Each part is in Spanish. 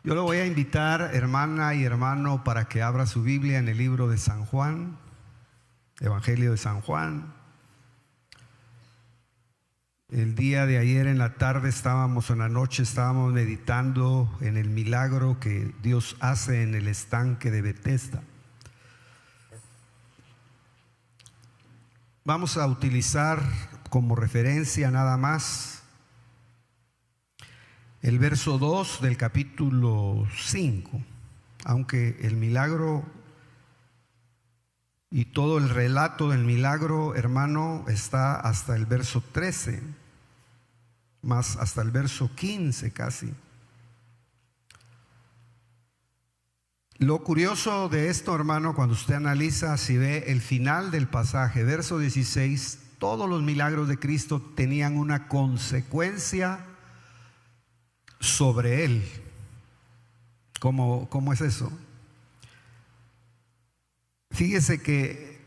Yo lo voy a invitar, hermana y hermano, para que abra su Biblia en el libro de San Juan, Evangelio de San Juan. El día de ayer en la tarde en la noche estábamos meditando en el milagro que Dios hace en el estanque de Betesda. Vamos a utilizar como referencia nada más el verso 2 del capítulo 5, aunque el milagro y todo el relato del milagro, hermano, está hasta el verso 13, más hasta el verso 15 casi. Lo curioso de esto, hermano, cuando usted analiza, si ve el final del pasaje, verso 16, todos los milagros de Cristo tenían una consecuencia sobre él. ¿Cómo es eso? Fíjese que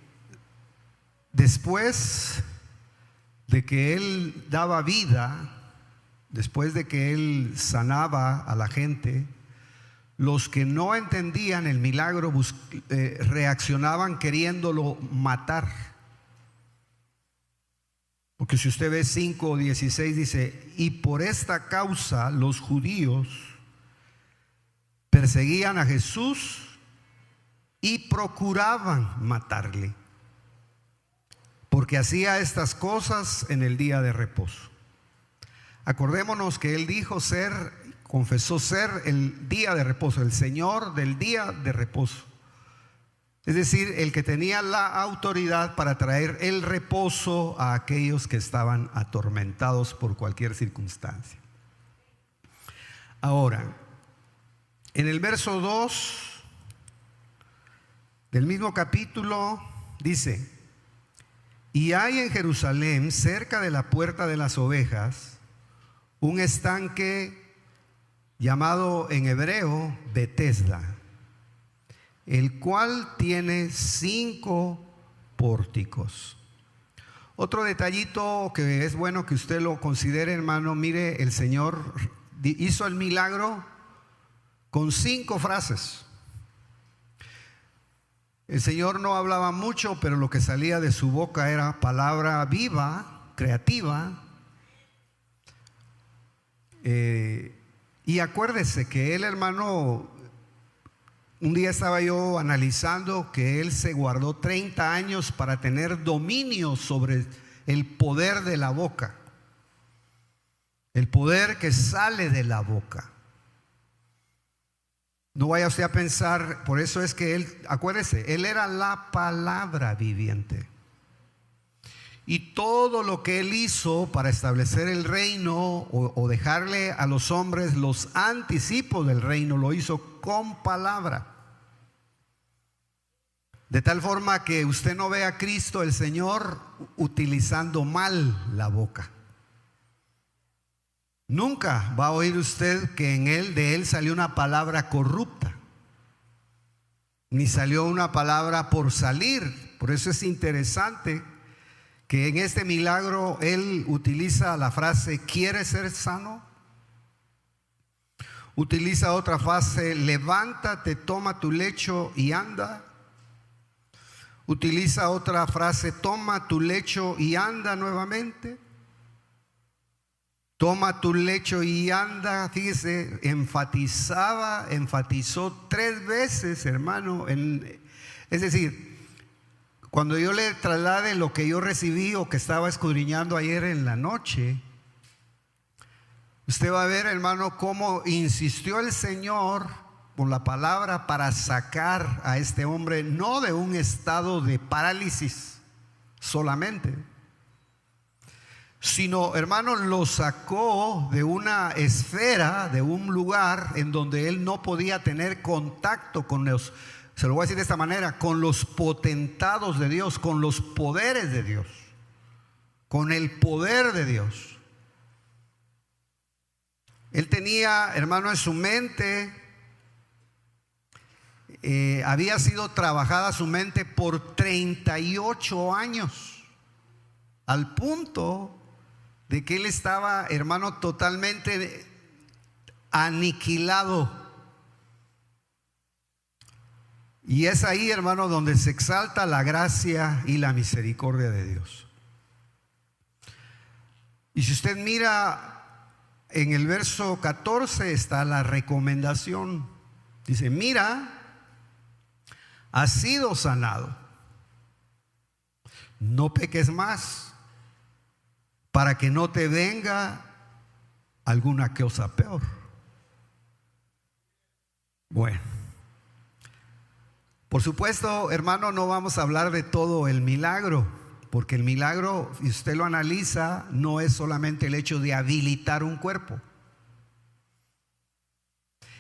después de que él daba vida, después de que él sanaba a la gente, los que no entendían el milagro reaccionaban queriéndolo matar. Porque si usted ve 5:16 dice: y por esta causa los judíos perseguían a Jesús y procuraban matarle, porque hacía estas cosas en el día de reposo. Acordémonos que él confesó ser el día de reposo, el Señor del día de reposo. Es decir, el que tenía la autoridad para traer el reposo a aquellos que estaban atormentados por cualquier circunstancia. Ahora, en el verso 2 del mismo capítulo dice: y hay en Jerusalén, cerca de la puerta de las ovejas, un estanque llamado en hebreo Betesda, el cual tiene 5 pórticos. Otro detallito que es bueno que usted lo considere, hermano. Mire, el Señor hizo el milagro con 5 frases. El Señor no hablaba mucho, pero lo que salía de su boca era palabra viva, creativa. Y acuérdese que él, hermano, un día estaba yo analizando que él se guardó 30 años para tener dominio sobre el poder de la boca, el poder que sale de la boca. No vaya usted a pensar, por eso es que él, acuérdese, él era la palabra viviente. Y todo lo que él hizo para establecer el reino o dejarle a los hombres los anticipos del reino, lo hizo con palabra. De tal forma que usted no ve a Cristo el Señor utilizando mal la boca. Nunca va a oír usted que de él salió una palabra corrupta, ni salió una palabra por salir. Por eso es interesante que en este milagro él utiliza la frase: ¿quieres ser sano? Utiliza otra frase: levántate, toma tu lecho y anda. Utiliza otra frase: toma tu lecho y anda nuevamente. Toma tu lecho y anda. Fíjese, enfatizó 3 veces, hermano. Es decir, cuando yo le traslade lo que yo recibí o que estaba escudriñando ayer en la noche, usted va a ver, hermano, cómo insistió el Señor con la palabra para sacar a este hombre no de un estado de parálisis solamente, sino, hermano, lo sacó de una esfera, de un lugar en donde él no podía tener contacto con los, se lo voy a decir de esta manera, con los potentados de Dios, con los poderes de Dios, con el poder de Dios. Él tenía, hermano, en su mente, había sido trabajada su mente por 38 años, al punto de que él estaba, hermano, totalmente aniquilado Y es ahí, hermano, donde se exalta la gracia y la misericordia de Dios. Y si usted mira en el verso 14 está la recomendación. Dice: mira, has sido sanado, no peques más, para que no te venga alguna cosa peor. Bueno, por supuesto, hermano, no vamos a hablar de todo el milagro, porque el milagro, si usted lo analiza, no es solamente el hecho de habilitar un cuerpo.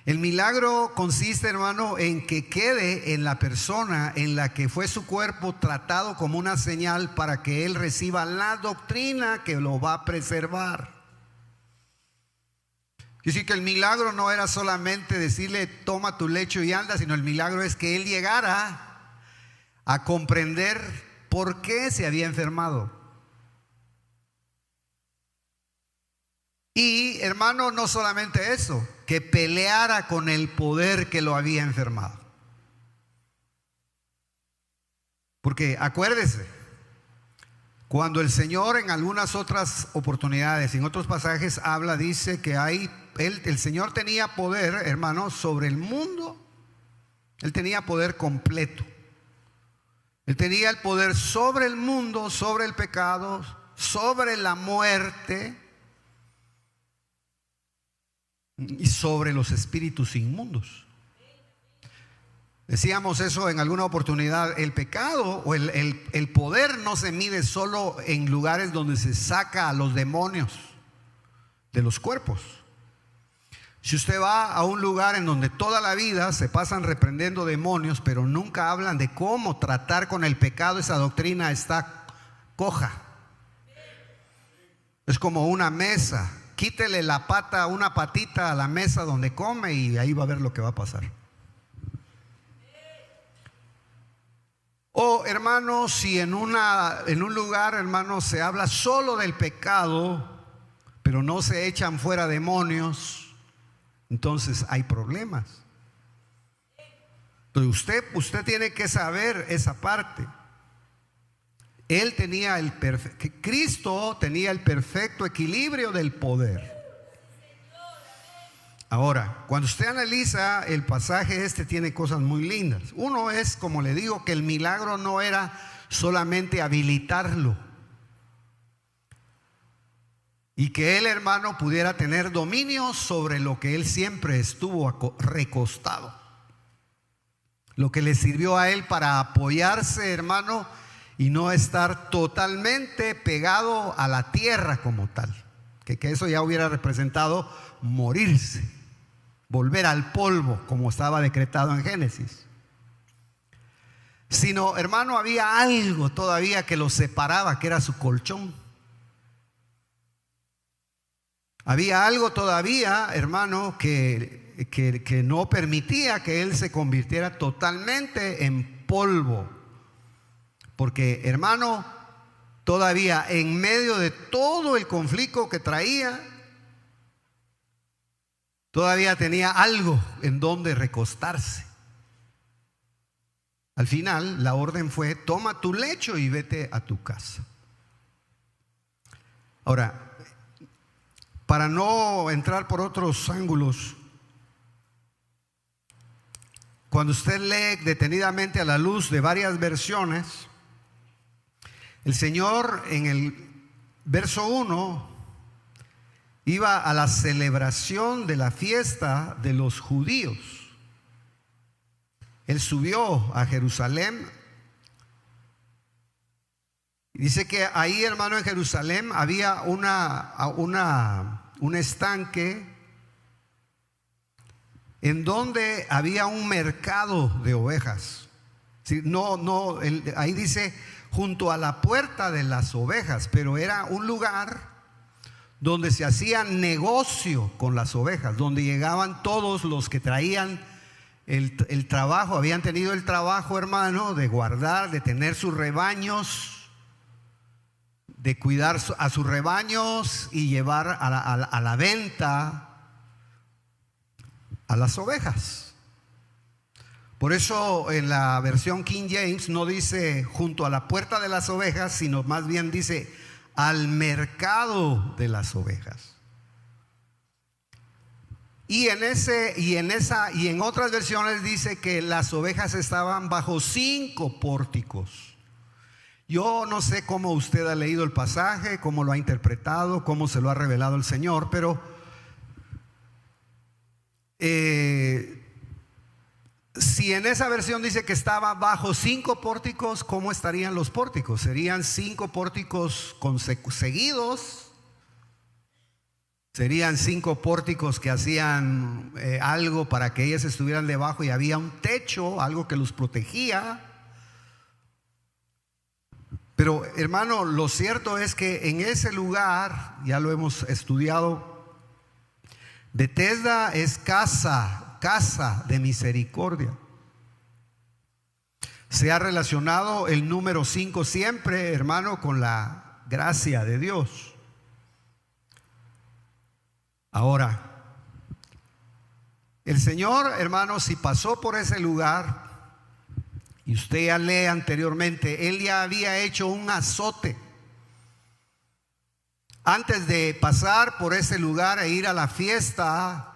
El milagro consiste, hermano, en que quede en la persona en la que fue su cuerpo tratado como una señal para que él reciba la doctrina que lo va a preservar. Es decir, que el milagro no era solamente decirle: toma tu lecho y anda, sino el milagro es que él llegara a comprender por qué se había enfermado. Y, hermano, no solamente eso, que peleara con el poder que lo había enfermado. Porque acuérdese, cuando el Señor en algunas otras oportunidades, en otros pasajes habla, dice que el Señor tenía poder, hermano, sobre el mundo. Él tenía poder completo. Él tenía el poder sobre el mundo, sobre el pecado, sobre la muerte y sobre los espíritus inmundos. Decíamos eso en alguna oportunidad: el pecado o el poder no se mide solo en lugares donde se saca a los demonios de los cuerpos. Si usted va a un lugar en donde toda la vida se pasan reprendiendo demonios, pero nunca hablan de cómo tratar con el pecado, esa doctrina está coja. Es como una mesa. Quítele una patita a la mesa donde come y ahí va a ver lo que va a pasar. O, hermano, si en un lugar, hermano, se habla solo del pecado, pero no se echan fuera demonios, entonces hay problemas. Entonces usted tiene que saber esa parte. Cristo tenía el perfecto equilibrio del poder. Ahora, cuando usted analiza el pasaje, tiene cosas muy lindas. Uno es, como le digo, que el milagro no era solamente habilitarlo y que él, hermano, pudiera tener dominio sobre lo que él siempre estuvo recostado. Lo que le sirvió a él para apoyarse, hermano, y no estar totalmente pegado a la tierra como tal, que eso ya hubiera representado morirse, volver al polvo como estaba decretado en Génesis. Sino, hermano, había algo todavía que lo separaba, que era su colchón. Había algo todavía, hermano, que no permitía que él se convirtiera totalmente en polvo. Porque, hermano, todavía en medio de todo el conflicto que traía, todavía tenía algo en donde recostarse. Al final, la orden fue: toma tu lecho y vete a tu casa. Ahora, para no entrar por otros ángulos, cuando usted lee detenidamente a la luz de varias versiones, el Señor en el verso 1 iba a la celebración de la fiesta de los judíos. Él subió a Jerusalén. Dice que ahí, hermano, en Jerusalén había un estanque en donde había un mercado de ovejas. Ahí dice junto a la puerta de las ovejas, pero era un lugar donde se hacía negocio con las ovejas, donde llegaban todos los que traían el trabajo, habían tenido el trabajo, hermano, de guardar, de tener sus rebaños, de cuidar a sus rebaños y llevar a la venta a las ovejas. Por eso en la versión King James no dice junto a la puerta de las ovejas, sino más bien dice al mercado de las ovejas. Y en otras versiones dice que las ovejas estaban bajo 5 pórticos. Yo no sé cómo usted ha leído el pasaje, cómo lo ha interpretado, cómo se lo ha revelado el Señor, pero si en esa versión dice que estaba bajo 5 pórticos, ¿cómo estarían los pórticos? ¿Serían 5 pórticos seguidos? ¿Serían 5 pórticos que hacían algo para que ellas estuvieran debajo y había un techo, algo que los protegía? Pero hermano, lo cierto es que en ese lugar, ya lo hemos estudiado, Betesda es casa de misericordia. Se ha relacionado el número 5 siempre, hermano, con la gracia de Dios. Ahora, el Señor, hermano, si pasó por ese lugar, y usted ya lee anteriormente, Él ya había hecho un azote. Antes de pasar por ese lugar e ir a la fiesta,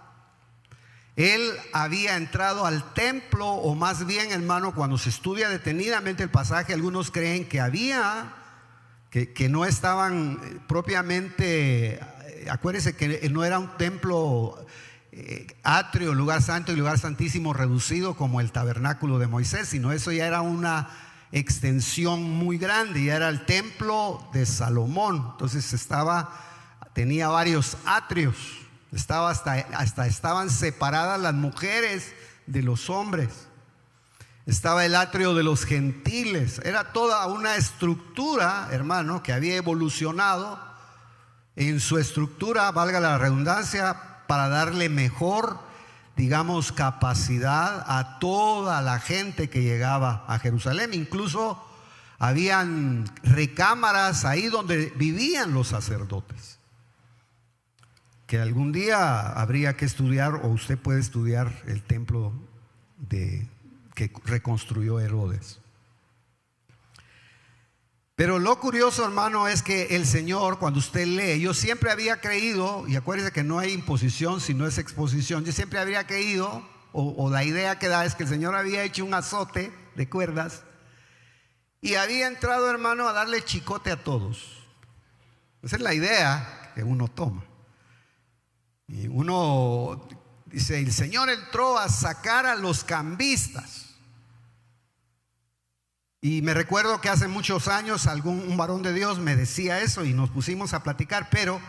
Él había entrado al templo, o más bien, hermano, cuando se estudia detenidamente el pasaje, algunos creen que no estaban propiamente. Acuérdense que no era un templo atrio, lugar santo y lugar santísimo reducido como el tabernáculo de Moisés, sino eso ya era una extensión muy grande, ya era el templo de Salomón. Entonces tenía varios atrios, estaban separadas las mujeres de los hombres, estaba el atrio de los gentiles, era toda una estructura, hermano, que había evolucionado en su estructura, valga la redundancia, para darle mejor, digamos, capacidad a toda la gente que llegaba a Jerusalén. Incluso habían recámaras ahí donde vivían los sacerdotes, que algún día habría que estudiar, o usted puede estudiar el templo que reconstruyó Herodes. Pero lo curioso, hermano, es que el Señor, cuando usted lee, yo siempre había creído, y acuérdese que no hay imposición sino es exposición, yo siempre habría creído, o la idea que da es que el Señor había hecho un azote de cuerdas y había entrado, hermano, a darle chicote a todos. Esa es la idea que uno toma. Y uno dice, el Señor entró a sacar a los cambistas. Y me recuerdo que hace muchos años un varón de Dios me decía eso y nos pusimos a platicar, pero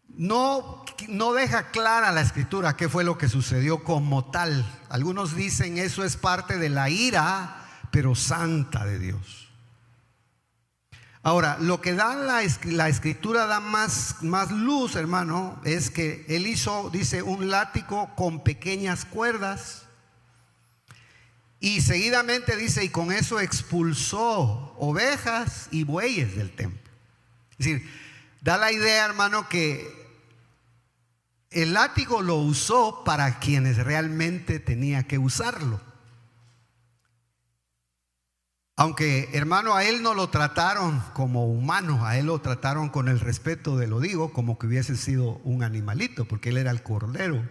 no deja clara la escritura qué fue lo que sucedió como tal. Algunos dicen eso es parte de la ira, pero santa de Dios. Ahora, lo que da la escritura da más luz, hermano, es que él hizo, dice, un látigo con pequeñas cuerdas. Y seguidamente dice, y con eso expulsó ovejas y bueyes del templo. Es decir, da la idea, hermano, que el látigo lo usó para quienes realmente tenía que usarlo. Aunque, hermano, a él no lo trataron como humano, a él lo trataron con el respeto de lo digo, como que hubiese sido un animalito, porque él era el cordero.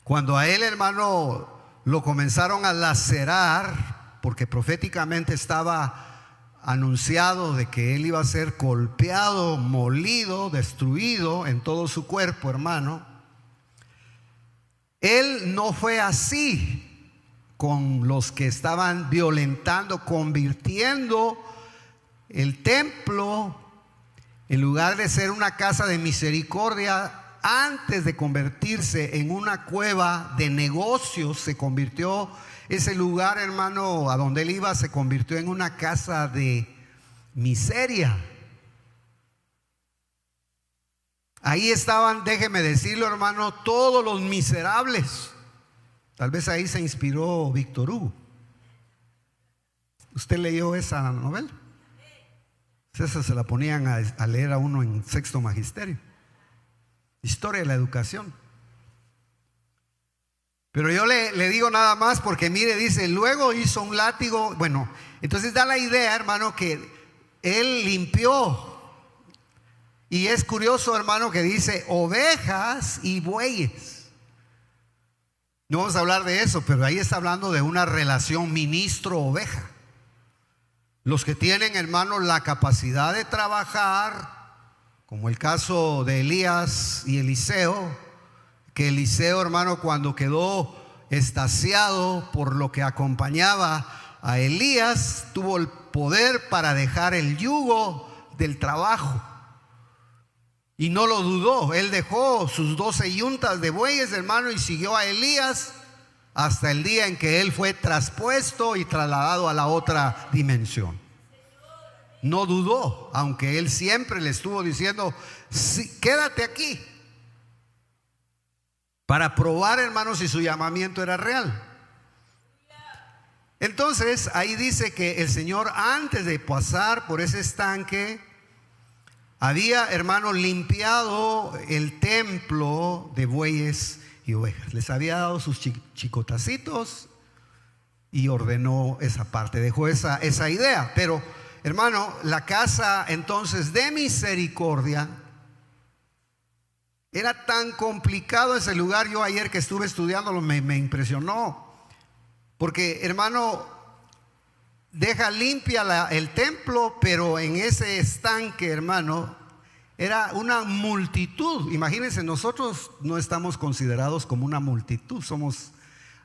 Cuando a él, hermano, lo comenzaron a lacerar, porque proféticamente estaba anunciado de que él iba a ser golpeado, molido, destruido en todo su cuerpo, hermano. Él no fue así con los que estaban violentando, convirtiendo el templo, en lugar de ser una casa de misericordia, antes de convertirse en una cueva de negocios, se convirtió ese lugar, hermano, a donde él iba, se convirtió en una casa de miseria. Ahí estaban, déjeme decirlo, hermano, todos los miserables. Tal vez ahí se inspiró Víctor Hugo. ¿Usted leyó esa novela? Esa se la ponían a leer a uno en sexto magisterio. Historia de la educación. Pero yo le digo nada más porque mire, dice, luego hizo un látigo. Bueno, entonces da la idea, hermano, que él limpió. Y es curioso, hermano, que dice ovejas y bueyes. No vamos a hablar de eso, pero ahí está hablando de una relación ministro-oveja. Los que tienen, hermano, la capacidad de trabajar, como el caso de Elías y Eliseo, que Eliseo, hermano, cuando quedó extasiado por lo que acompañaba a Elías, tuvo el poder para dejar el yugo del trabajo. Y no lo dudó, él dejó sus 12 yuntas de bueyes, hermano, y siguió a Elías hasta el día en que él fue traspuesto y trasladado a la otra dimensión. No dudó, aunque él siempre le estuvo diciendo, sí, quédate aquí, para probar, hermanos, si su llamamiento era real. Entonces ahí dice que el Señor, antes de pasar por ese estanque, había, hermano, limpiado el templo de bueyes y ovejas. Les había dado sus chicotacitos y ordenó esa parte, dejó esa idea. Pero, hermano, la casa entonces de misericordia, era tan complicado ese lugar. Yo ayer que estuve estudiándolo me impresionó, porque, hermano, deja limpia el templo, pero en ese estanque, hermano, era una multitud. Imagínense, nosotros no estamos considerados como una multitud,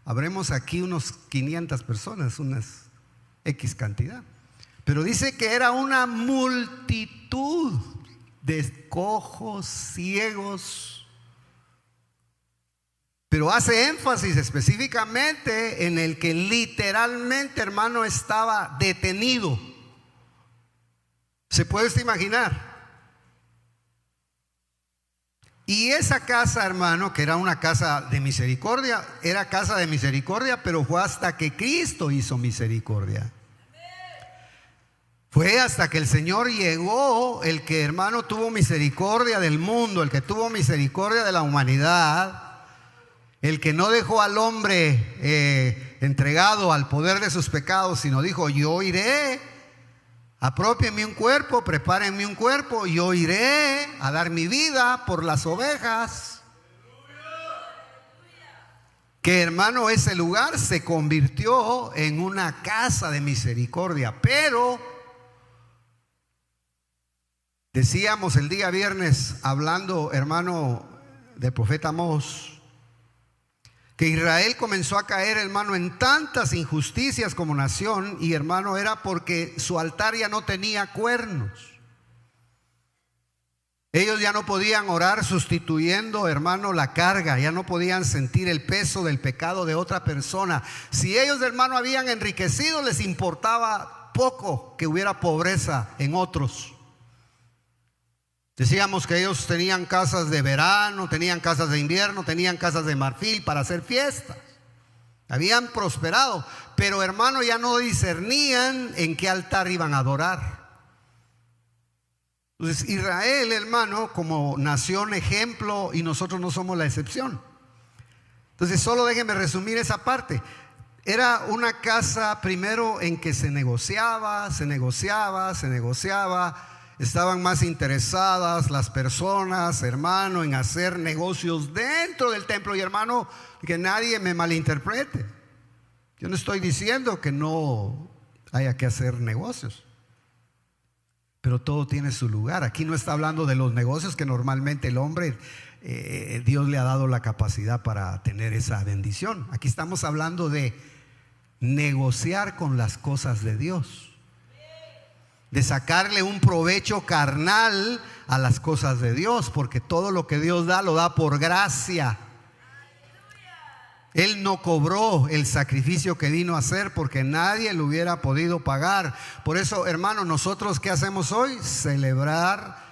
habremos aquí unos 500 personas, unas X cantidad, pero dice que era una multitud de cojos, ciegos. Pero hace énfasis específicamente en el que literalmente, hermano, estaba detenido. ¿Se puede usted imaginar? Y esa casa, hermano, que era una casa de misericordia, era casa de misericordia, pero fue hasta que Cristo hizo misericordia. Fue hasta que el Señor llegó, el que, hermano, tuvo misericordia del mundo, el que tuvo misericordia de la humanidad, el que no dejó al hombre entregado al poder de sus pecados, sino dijo: yo iré, apropienme un cuerpo, prepárenme un cuerpo, yo iré a dar mi vida por las ovejas. Que, hermano, ese lugar se convirtió en una casa de misericordia. Pero decíamos el día viernes, hablando, hermano, del profeta Amós, que Israel comenzó a caer, hermano, en tantas injusticias como nación. Y, hermano, era porque su altar ya no tenía cuernos. Ellos ya no podían orar sustituyendo, hermano, la carga. Ya no podían sentir el peso del pecado de otra persona. Si ellos, hermano, habían enriquecido, les importaba poco que hubiera pobreza en otros. Decíamos que ellos tenían casas de verano, tenían casas de invierno, tenían casas de marfil para hacer fiestas. Habían prosperado, pero, hermano, ya no discernían en qué altar iban a adorar. Entonces Israel, hermano, como nación ejemplo, y nosotros no somos la excepción. Entonces solo déjenme resumir esa parte. Era una casa primero en que se negociaba. Estaban más interesadas las personas, hermano, en hacer negocios dentro del templo. Y, hermano, que nadie me malinterprete, yo no estoy diciendo que no haya que hacer negocios, pero todo tiene su lugar. Aquí no está hablando de los negocios que normalmente el hombre, Dios le ha dado la capacidad para tener esa bendición. Aquí estamos hablando de negociar con las cosas de Dios, de sacarle un provecho carnal a las cosas de Dios, porque todo lo que Dios da, lo da por gracia. Él no cobró el sacrificio que vino a hacer, porque nadie lo hubiera podido pagar. Por eso, hermano, nosotros ¿qué hacemos hoy? Celebrar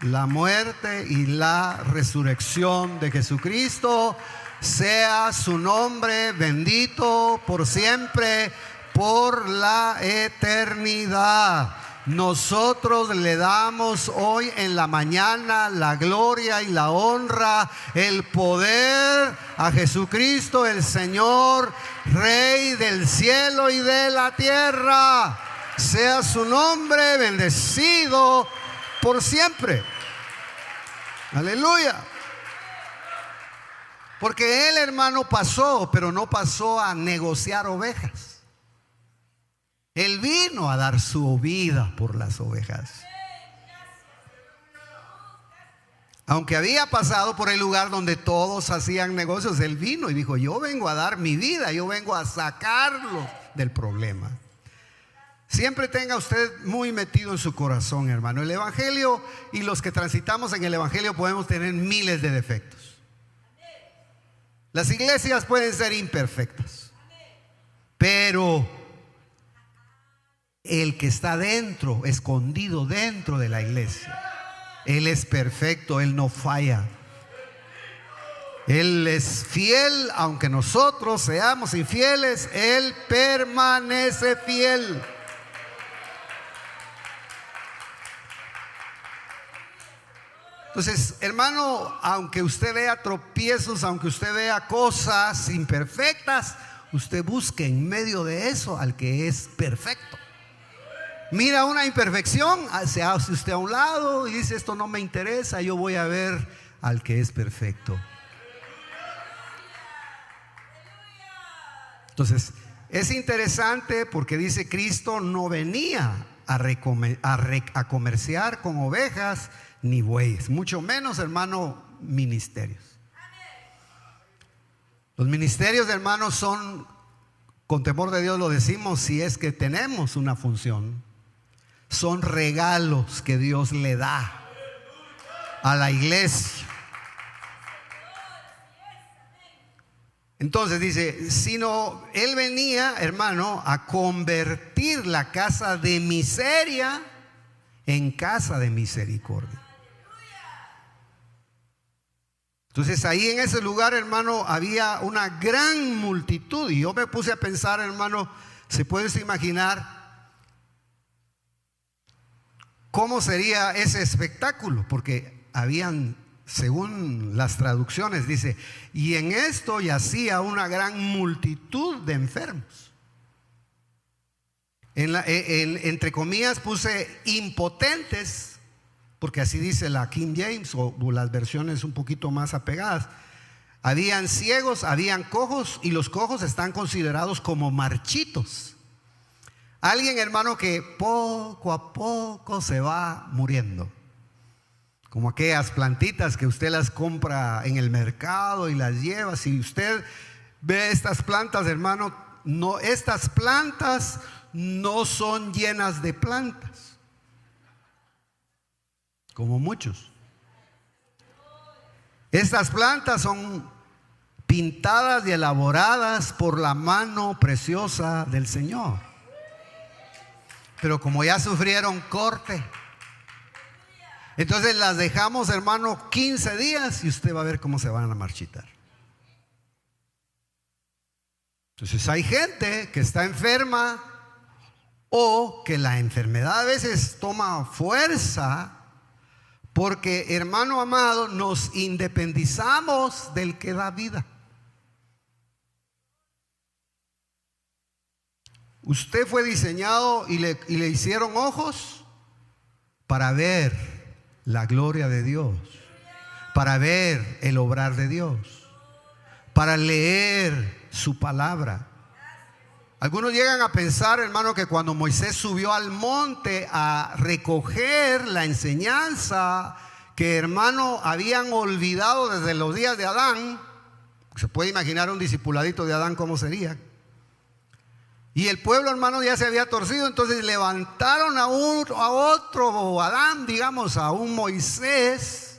la muerte y la resurrección de Jesucristo. Sea su nombre bendito por siempre, por la eternidad. Nosotros le damos hoy en la mañana la gloria y la honra, el poder a Jesucristo, el Señor, Rey del cielo y de la tierra. Sea su nombre bendecido por siempre. Aleluya. Porque él, hermano, pasó, pero no pasó a negociar ovejas. Él vino a dar su vida por las ovejas. Aunque había pasado por el lugar donde todos hacían negocios, él vino y dijo: yo vengo a dar mi vida, yo vengo a sacarlo del problema. Siempre tenga usted muy metido en su corazón, hermano, el evangelio, y los que transitamos en el evangelio podemos tener miles de defectos. Las iglesias pueden ser imperfectas, pero el que está dentro, escondido dentro de la iglesia, Él es perfecto, Él no falla. Él es fiel, aunque nosotros seamos infieles, Él permanece fiel. Entonces, hermano, aunque usted vea tropiezos, aunque usted vea cosas imperfectas, usted busque en medio de eso al que es perfecto. Mira una imperfección, se hace usted a un lado y dice: esto no me interesa, yo voy a ver al que es perfecto. Entonces, es interesante porque dice: Cristo no venía a comerciar con ovejas ni bueyes, mucho menos, hermano, ministerios. Los ministerios, hermanos, son, con temor de Dios lo decimos, si es que tenemos una función, son regalos que Dios le da a la iglesia. Entonces dice: sino Él venía, hermano, a convertir la casa de miseria en casa de misericordia. Entonces ahí en ese lugar, hermano, había una gran multitud. Y yo me puse a pensar, hermano, ¿se puede imaginar cómo sería ese espectáculo? Porque habían, según las traducciones, dice: y en esto yacía una gran multitud de enfermos. Entre comillas puse impotentes, porque así dice la King James o las versiones un poquito más apegadas. Habían ciegos, habían cojos, y los cojos están considerados como marchitos. Alguien, hermano, que poco a poco se va muriendo, como aquellas plantitas que usted las compra en el mercado y las lleva. Si usted ve estas plantas, hermano, no, estas plantas no son llenas de plantas, como muchos. Estas plantas son pintadas y elaboradas por la mano preciosa del Señor, pero como ya sufrieron corte, entonces las dejamos, hermano, 15 días y usted va a ver cómo se van a marchitar. Entonces hay gente que está enferma, o que la enfermedad a veces toma fuerza, porque, hermano amado, nos independizamos del que da vida. Usted fue diseñado y le hicieron ojos para ver la gloria de Dios, para ver el obrar de Dios, para leer su palabra. Algunos llegan a pensar, hermano, que cuando Moisés subió al monte a recoger la enseñanza que, hermano, habían olvidado desde los días de Adán, se puede imaginar un discipuladito de Adán cómo sería. Y el pueblo, hermano, ya se había torcido, entonces levantaron a otro Adán, digamos, a un Moisés.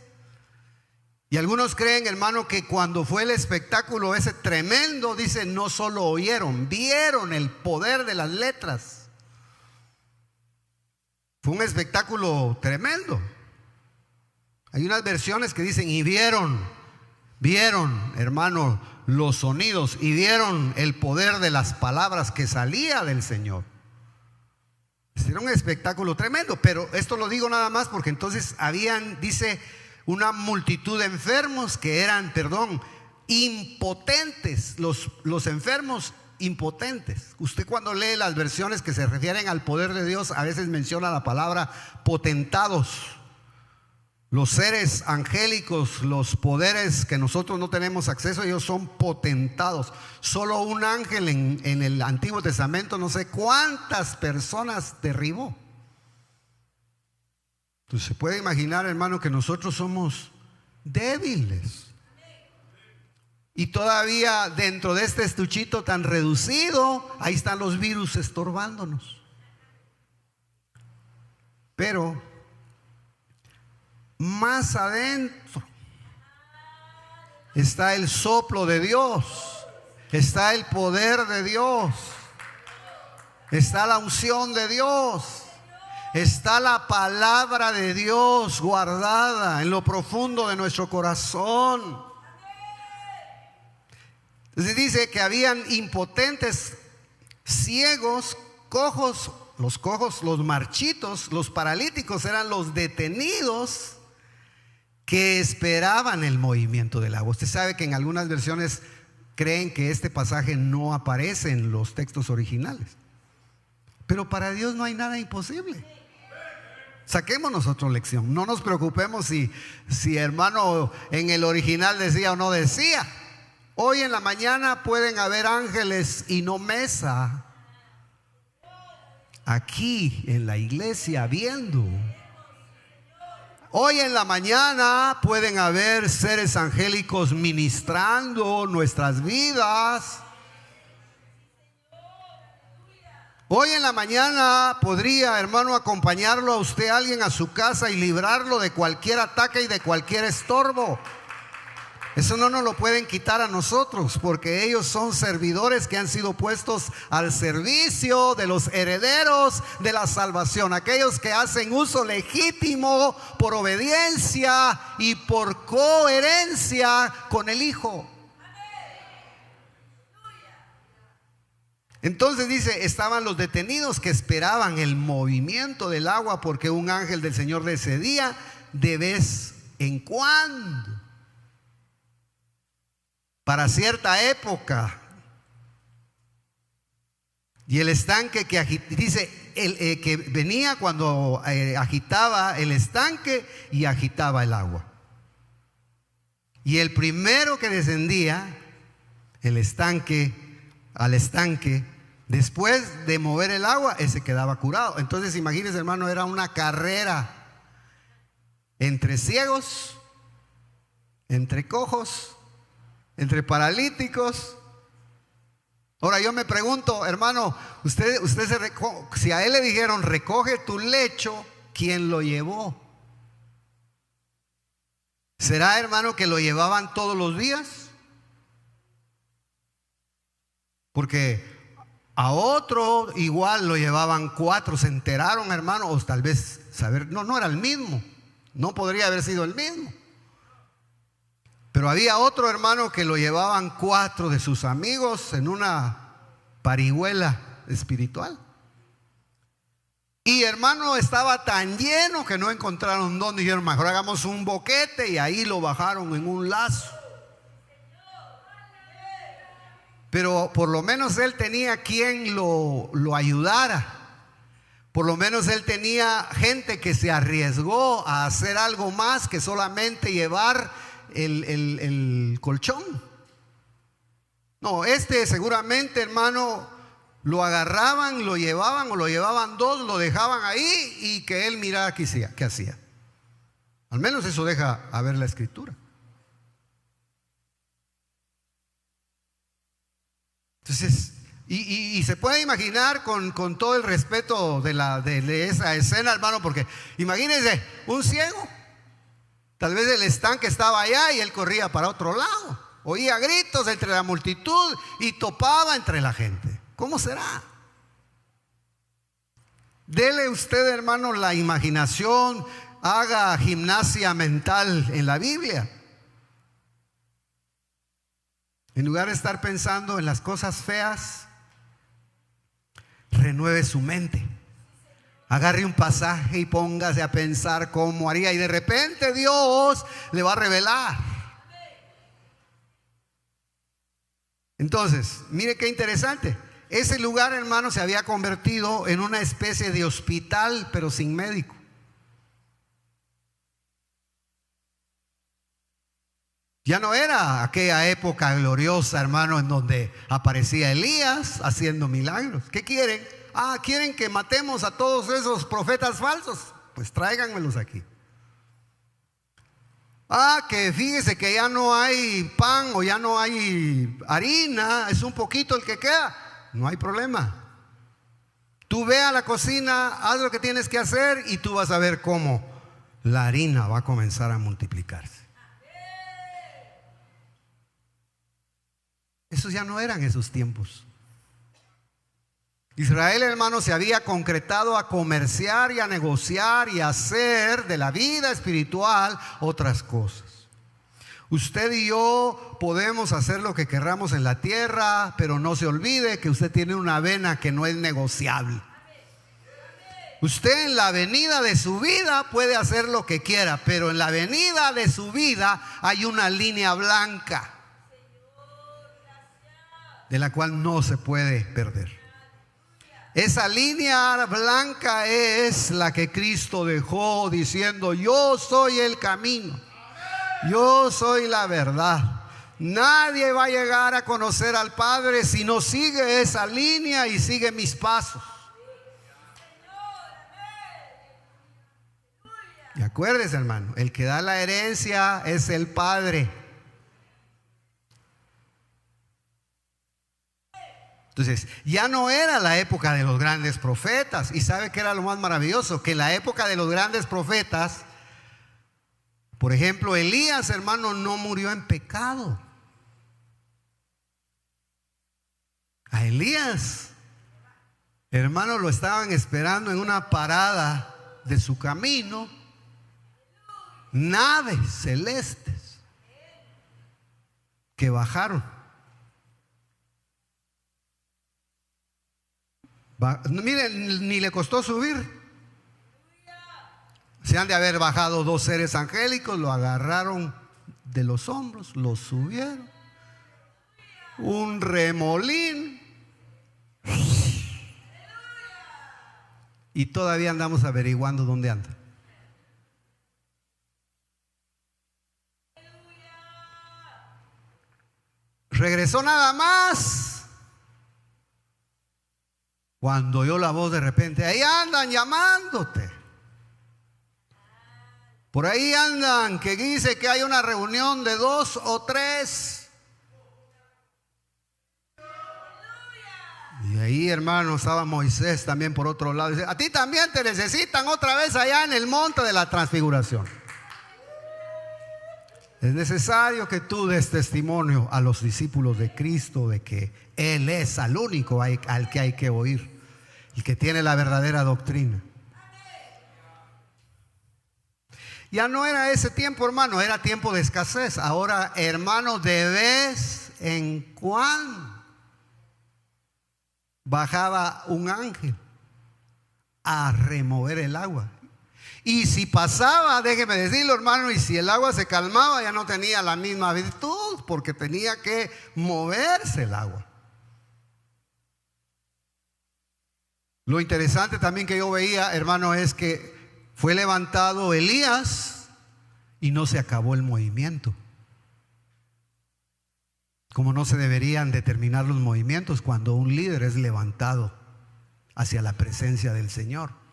Y algunos creen, hermano, que cuando fue el espectáculo ese tremendo, dice, no solo oyeron, vieron el poder de las letras. Fue un espectáculo tremendo. Hay unas versiones que dicen: y vieron, hermano, los sonidos, y vieron el poder de las palabras que salía del Señor. Era un espectáculo tremendo, pero esto lo digo nada más porque entonces habían, dice, una multitud de enfermos que eran, impotentes, los enfermos impotentes. Usted cuando lee las versiones que se refieren al poder de Dios, a veces menciona la palabra potentados. Los seres angélicos, los poderes que nosotros no tenemos acceso, ellos son potentados. Solo un ángel en el Antiguo Testamento no sé cuántas personas derribó. Entonces se puede imaginar, hermano, que nosotros somos débiles. Y todavía dentro de este estuchito tan reducido, ahí están los virus estorbándonos. Pero más adentro está el soplo de Dios, está el poder de Dios, está la unción de Dios, está la palabra de Dios guardada en lo profundo de nuestro corazón. Entonces dice que habían impotentes, ciegos, cojos, los marchitos, los paralíticos eran los detenidos que esperaban el movimiento del agua. Usted sabe que en algunas versiones creen que este pasaje no aparece en los textos originales, pero para Dios no hay nada imposible. Saquemos nosotros lección. No nos preocupemos si hermano en el original decía o no decía. Hoy en la mañana pueden haber ángeles y no mesa aquí en la iglesia viendo. Hoy en la mañana pueden haber seres angélicos ministrando nuestras vidas. Hoy en la mañana podría, hermano, acompañarlo a usted, alguien a su casa y librarlo de cualquier ataque y de cualquier estorbo. Eso no nos lo pueden quitar a nosotros, porque ellos son servidores que han sido puestos al servicio de los herederos de la salvación, aquellos que hacen uso legítimo por obediencia y por coherencia con el Hijo. Entonces dice, estaban los detenidos que esperaban el movimiento del agua, porque un ángel del Señor descendía de vez en cuando. Para cierta época. Y el estanque que dice que venía cuando agitaba el estanque y agitaba el agua. Y el primero que descendía al estanque, después de mover el agua, ese quedaba curado. Entonces imagínense, hermano, era una carrera entre ciegos, entre cojos, entre paralíticos. Ahora yo me pregunto, hermano, si a él le dijeron recoge tu lecho, ¿quién lo llevó? ¿Será, hermano, que lo llevaban todos los días? Porque a otro igual lo llevaban 4, se enteraron, hermano, o tal vez saber, no era el mismo, no podría haber sido el mismo. Pero había otro hermano que lo llevaban 4 de sus amigos en una parihuela espiritual. Y hermano, estaba tan lleno que no encontraron dónde. Dijeron, mejor hagamos un boquete, y ahí lo bajaron en un lazo. Pero por lo menos él tenía quien lo ayudara. Por lo menos él tenía gente que se arriesgó a hacer algo más que solamente llevar el colchón. No, seguramente, hermano, lo agarraban, lo llevaban, o lo llevaban 2, lo dejaban ahí y que él mirara qué hacía. Al menos eso deja a ver la escritura. Entonces, y se puede imaginar con todo el respeto de esa escena, hermano, porque imagínense un ciego. Tal vez el estanque estaba allá y él corría para otro lado. Oía gritos entre la multitud y topaba entre la gente. ¿Cómo será? Dele usted, hermano, la imaginación, haga gimnasia mental en la Biblia. En lugar de estar pensando en las cosas feas, renueve su mente. Agarre un pasaje y póngase a pensar cómo haría, y de repente Dios le va a revelar. Entonces, mire qué interesante. Ese lugar, hermano, se había convertido en una especie de hospital, pero sin médico. Ya no era aquella época gloriosa, hermano, en donde aparecía Elías haciendo milagros. ¿Qué quieren? ¿Quieren que matemos a todos esos profetas falsos? Pues tráiganmelos aquí. Que fíjese que ya no hay pan o ya no hay harina, es un poquito el que queda. No hay problema. Tú ve a la cocina, haz lo que tienes que hacer y tú vas a ver cómo la harina va a comenzar a multiplicarse. Esos ya no eran esos tiempos. Israel, hermano, se había concretado a comerciar y a negociar y a hacer de la vida espiritual otras cosas. Usted y yo podemos hacer lo que querramos en la tierra, pero no se olvide que usted tiene una vena que no es negociable. Usted en la avenida de su vida puede hacer lo que quiera, pero en la avenida de su vida hay una línea blanca de la cual no se puede perder. Esa línea blanca es la que Cristo dejó diciendo: yo soy el camino, yo soy la verdad. Nadie va a llegar a conocer al Padre si no sigue esa línea y sigue mis pasos. Y acuérdese, hermano, el que da la herencia es el Padre. Entonces, ya no era la época de los grandes profetas. ¿Y sabe qué era lo más maravilloso? Que en la época de los grandes profetas, por ejemplo, Elías, hermano, no murió en pecado. A Elías, hermano, lo estaban esperando en una parada de su camino naves celestes que bajaron. Miren, ni le costó subir. Se han de haber bajado dos seres angélicos, lo agarraron de los hombros, lo subieron. Un remolín. Y todavía andamos averiguando dónde anda. Regresó nada más cuando oyó la voz de repente: ahí andan llamándote. Por ahí andan, que dice que hay una reunión de 2 o 3. Y ahí, hermano, estaba Moisés también por otro lado. Dice: a ti también te necesitan otra vez allá en el monte de la transfiguración. Es necesario que tú des testimonio a los discípulos de Cristo de que Él es al único al que hay que oír, el que tiene la verdadera doctrina. Ya no era ese tiempo, hermano, era tiempo de escasez. Ahora, hermano, de vez en cuando bajaba un ángel a remover el agua. Y si pasaba, déjeme decirlo, hermano, y si el agua se calmaba, ya no tenía la misma virtud, porque tenía que moverse el agua. Lo interesante también que yo veía, hermano, es que fue levantado Elías y no se acabó el movimiento. Como no se deberían determinar los movimientos cuando un líder es levantado hacia la presencia del Señor.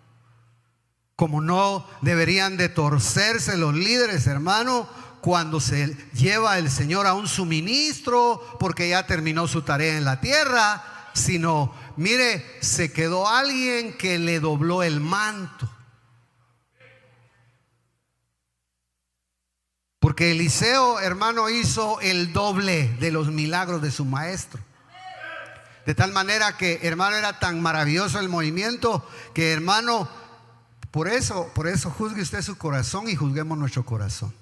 Como no deberían de torcerse los líderes, hermano, cuando se lleva el Señor a un suministro porque ya terminó su tarea en la tierra, sino, mire, se quedó alguien que le dobló el manto. Porque Eliseo, hermano, hizo el doble de los milagros de su maestro. De tal manera que, hermano, era tan maravilloso el movimiento que, hermano, por eso juzgue usted su corazón y juzguemos nuestro corazón.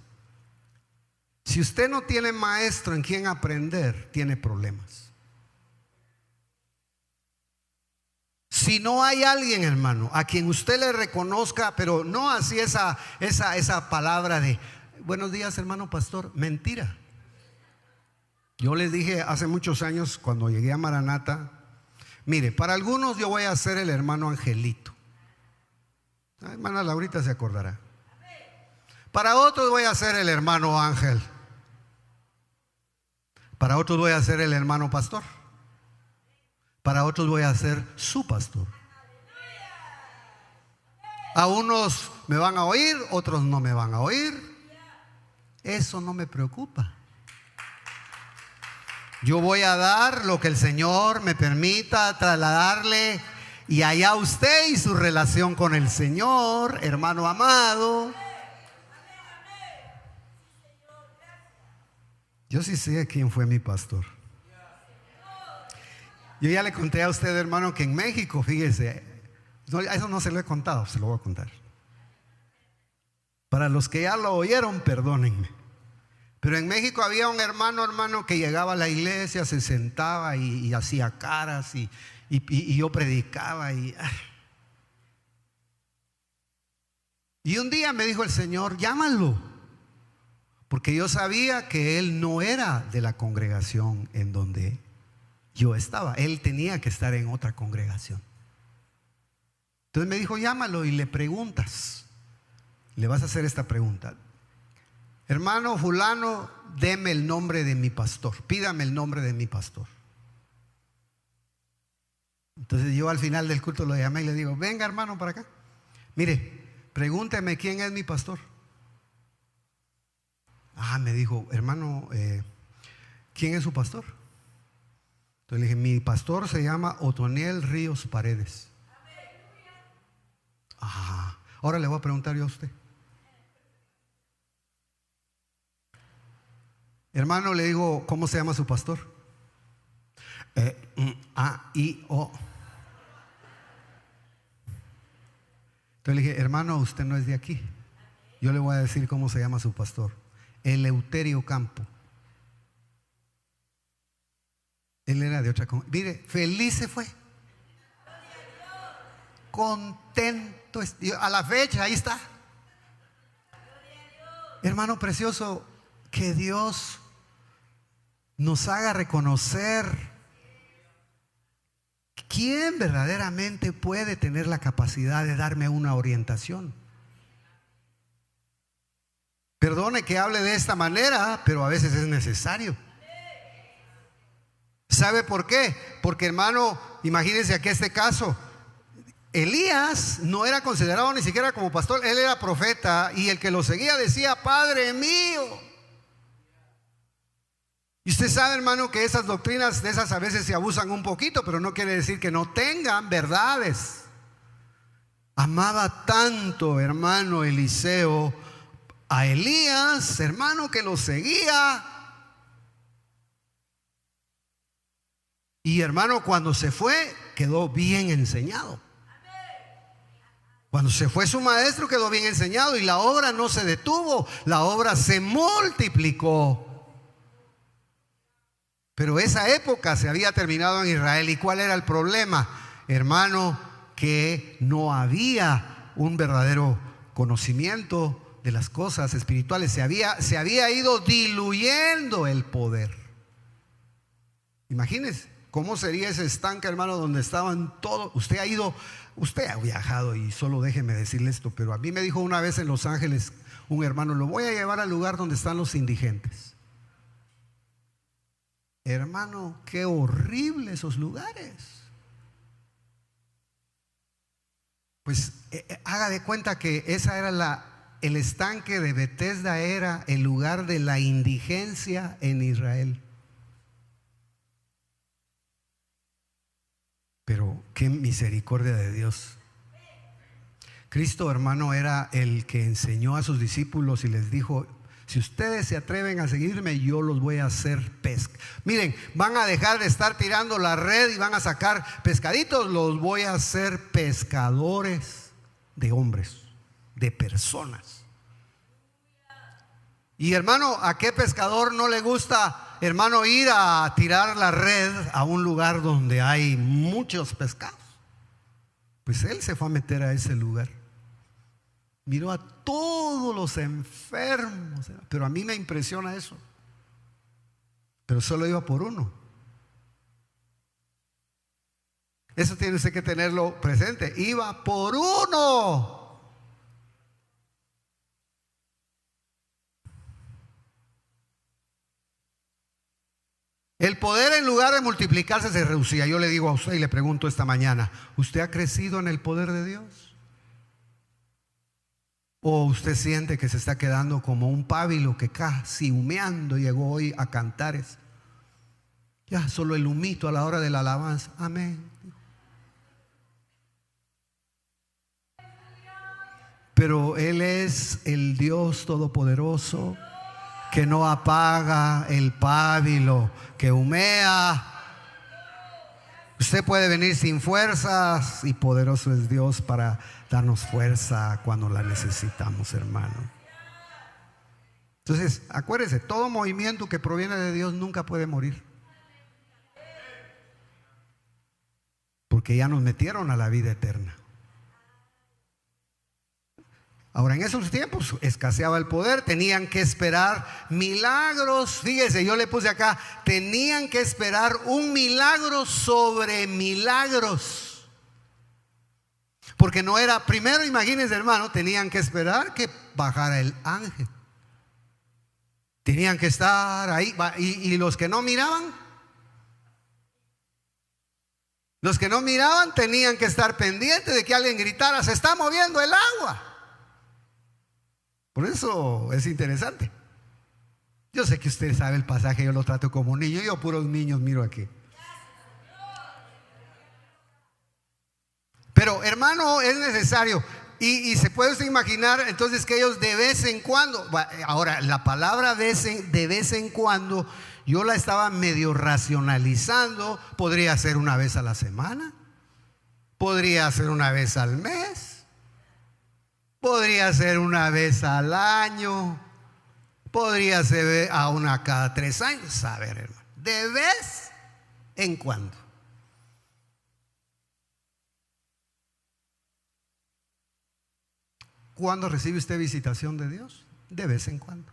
Si usted no tiene maestro en quien aprender, tiene problemas. Si no hay alguien, hermano, a quien usted le reconozca, pero no así esa palabra de buenos días, hermano pastor, mentira. Yo les dije hace muchos años cuando llegué a Maranata, mire, para algunos yo voy a ser el hermano Angelito. La hermana Laurita se acordará. Para otros voy a ser el hermano Ángel. Para otros voy a ser el hermano pastor. Para otros voy a ser su pastor. A unos me van a oír, otros no me van a oír. Eso no me preocupa. Yo voy a dar lo que el Señor me permita trasladarle, y allá usted y su relación con el Señor, hermano amado. Yo sí sé quién fue mi pastor. Yo ya le conté a usted, hermano, que en México, fíjese, eso no se lo he contado, se lo voy a contar. Para los que ya lo oyeron, perdónenme. Pero en México había un hermano, que llegaba a la iglesia, se sentaba y hacía caras y yo predicaba y un día me dijo el Señor, llámalo, porque yo sabía que él no era de la congregación en donde yo estaba. Él tenía que estar en otra congregación. Entonces me dijo, llámalo y le preguntas. Le vas a hacer esta pregunta: hermano fulano, deme el nombre de mi pastor, pídame el nombre de mi pastor. Entonces yo al final del culto lo llamé y le digo, venga hermano para acá, mire, pregúnteme quién es mi pastor. Me dijo, hermano, ¿quién es su pastor? Entonces le dije, mi pastor se llama Otoniel Ríos Paredes. Ahora le voy a preguntar yo a usted. Hermano, le digo, ¿cómo se llama su pastor? A-I-O. Entonces le dije, hermano, usted no es de aquí. Yo le voy a decir cómo se llama su pastor: Eleuterio Campo. Él era de otra congregación. Mire, feliz se fue, contento. A la fecha, ahí está. Hermano precioso, que Dios nos haga reconocer quién verdaderamente puede tener la capacidad de darme una orientación. Perdone que hable de esta manera, pero a veces es necesario. ¿Sabe por qué? Porque, hermano, imagínense aquí este caso. Elías no era considerado ni siquiera como pastor, él era profeta, y el que lo seguía decía, Padre mío. Y usted sabe, hermano, que esas doctrinas de esas a veces se abusan un poquito, pero no quiere decir que no tengan verdades. Amaba tanto, hermano Eliseo, a Elías, hermano, que lo seguía. Y hermano, cuando se fue, quedó bien enseñado. Cuando se fue su maestro, quedó bien enseñado, y la obra no se detuvo, la obra se multiplicó. Pero esa época se había terminado en Israel. ¿Y cuál era el problema? Hermano, que no había un verdadero conocimiento de las cosas espirituales. Se había ido diluyendo el poder. Imagínense cómo sería ese estanque, hermano, donde estaban todos. Usted ha viajado, y solo déjeme decirle esto, pero a mí me dijo una vez en Los Ángeles un hermano, lo voy a llevar al lugar donde están los indigentes. Hermano, qué horrible esos lugares. Pues haga de cuenta que esa era el estanque de Betesda, era el lugar de la indigencia en Israel. Pero qué misericordia de Dios. Cristo, hermano, era el que enseñó a sus discípulos y les dijo, si ustedes se atreven a seguirme, yo los voy a hacer pesca. Miren, van a dejar de estar tirando la red y van a sacar pescaditos. Los voy a hacer pescadores de hombres, de personas. Y hermano, ¿a qué pescador no le gusta, hermano, ir a tirar la red a un lugar donde hay muchos pescados? Pues él se fue a meter a ese lugar. Miró a todos los enfermos, pero a mí me impresiona eso. Pero solo iba por uno. Eso tiene usted que tenerlo presente. Iba por uno. El poder, en lugar de multiplicarse, se reducía. Yo le digo a usted y le pregunto esta mañana: ¿usted ha crecido en el poder de Dios? ¿O usted siente que se está quedando como un pábilo que casi humeando llegó hoy a Cantares? Ya solo el humito a la hora de la alabanza. Amén. Pero Él es el Dios todopoderoso, que no apaga el pábilo que humea. Usted puede venir sin fuerzas, y poderoso es Dios para darnos fuerza cuando la necesitamos, hermano. Entonces, acuérdese, todo movimiento que proviene de Dios nunca puede morir, porque ya nos metieron a la vida eterna. Ahora, en esos tiempos escaseaba el poder, tenían que esperar milagros. Fíjese, yo le puse acá: tenían que esperar un milagro sobre milagros. Porque no era, primero imagínense, hermano, tenían que esperar que bajara el ángel. Tenían que estar ahí. Y los que no miraban, tenían que estar pendientes de que alguien gritara: se está moviendo el agua. Por eso es interesante. Yo sé que usted sabe el pasaje, yo lo trato como niño. Yo puros niños miro aquí. Pero, hermano, es necesario. Y se puede usted imaginar entonces que ellos de vez en cuando. Ahora, la palabra de vez en cuando, yo la estaba medio racionalizando. Podría ser una vez a la semana, podría ser una vez al mes, podría ser una vez al año, podría ser a una cada 3 años. A ver, hermano, de vez en cuando. ¿Cuándo recibe usted visitación de Dios? De vez en cuando.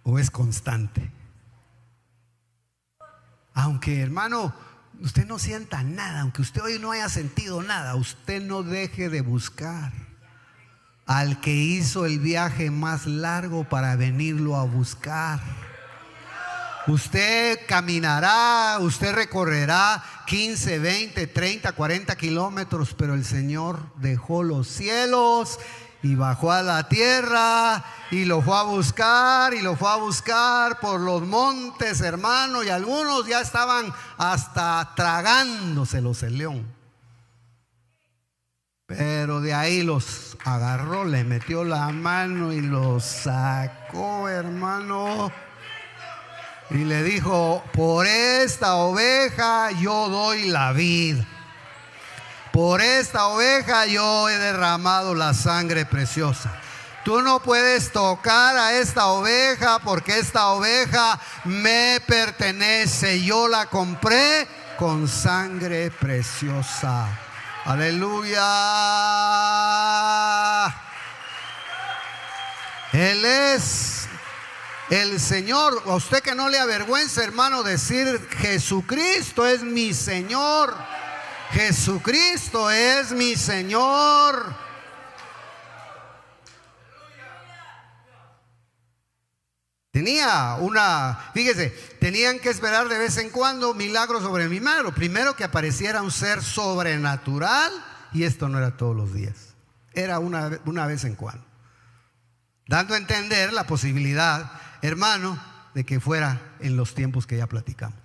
¿O es constante? Aunque, hermano, usted no sienta nada, aunque usted hoy no haya sentido nada, usted no deje de buscar al que hizo el viaje más largo para venirlo a buscar. Usted caminará, usted recorrerá 15, 20, 30, 40 kilómetros, pero el Señor dejó los cielos y bajó a la tierra y lo fue a buscar, y lo fue a buscar por los montes, hermano, y algunos ya estaban hasta tragándoselos el león. Pero de ahí los agarró, le metió la mano y los sacó, hermano. Y le dijo: por esta oveja yo doy la vida. Por esta oveja yo he derramado la sangre preciosa. Tú no puedes tocar a esta oveja, porque esta oveja me pertenece. Yo la compré con sangre preciosa. Aleluya. Él es el Señor. A usted que no le avergüenza, hermano, decir: Jesucristo es mi Señor. Jesucristo es mi Señor. Fíjese, tenían que esperar de vez en cuando milagro sobre milagro. Primero, que apareciera un ser sobrenatural, y esto no era todos los días, era una vez en cuando, dando a entender la posibilidad, hermano, de que fuera en los tiempos que ya platicamos.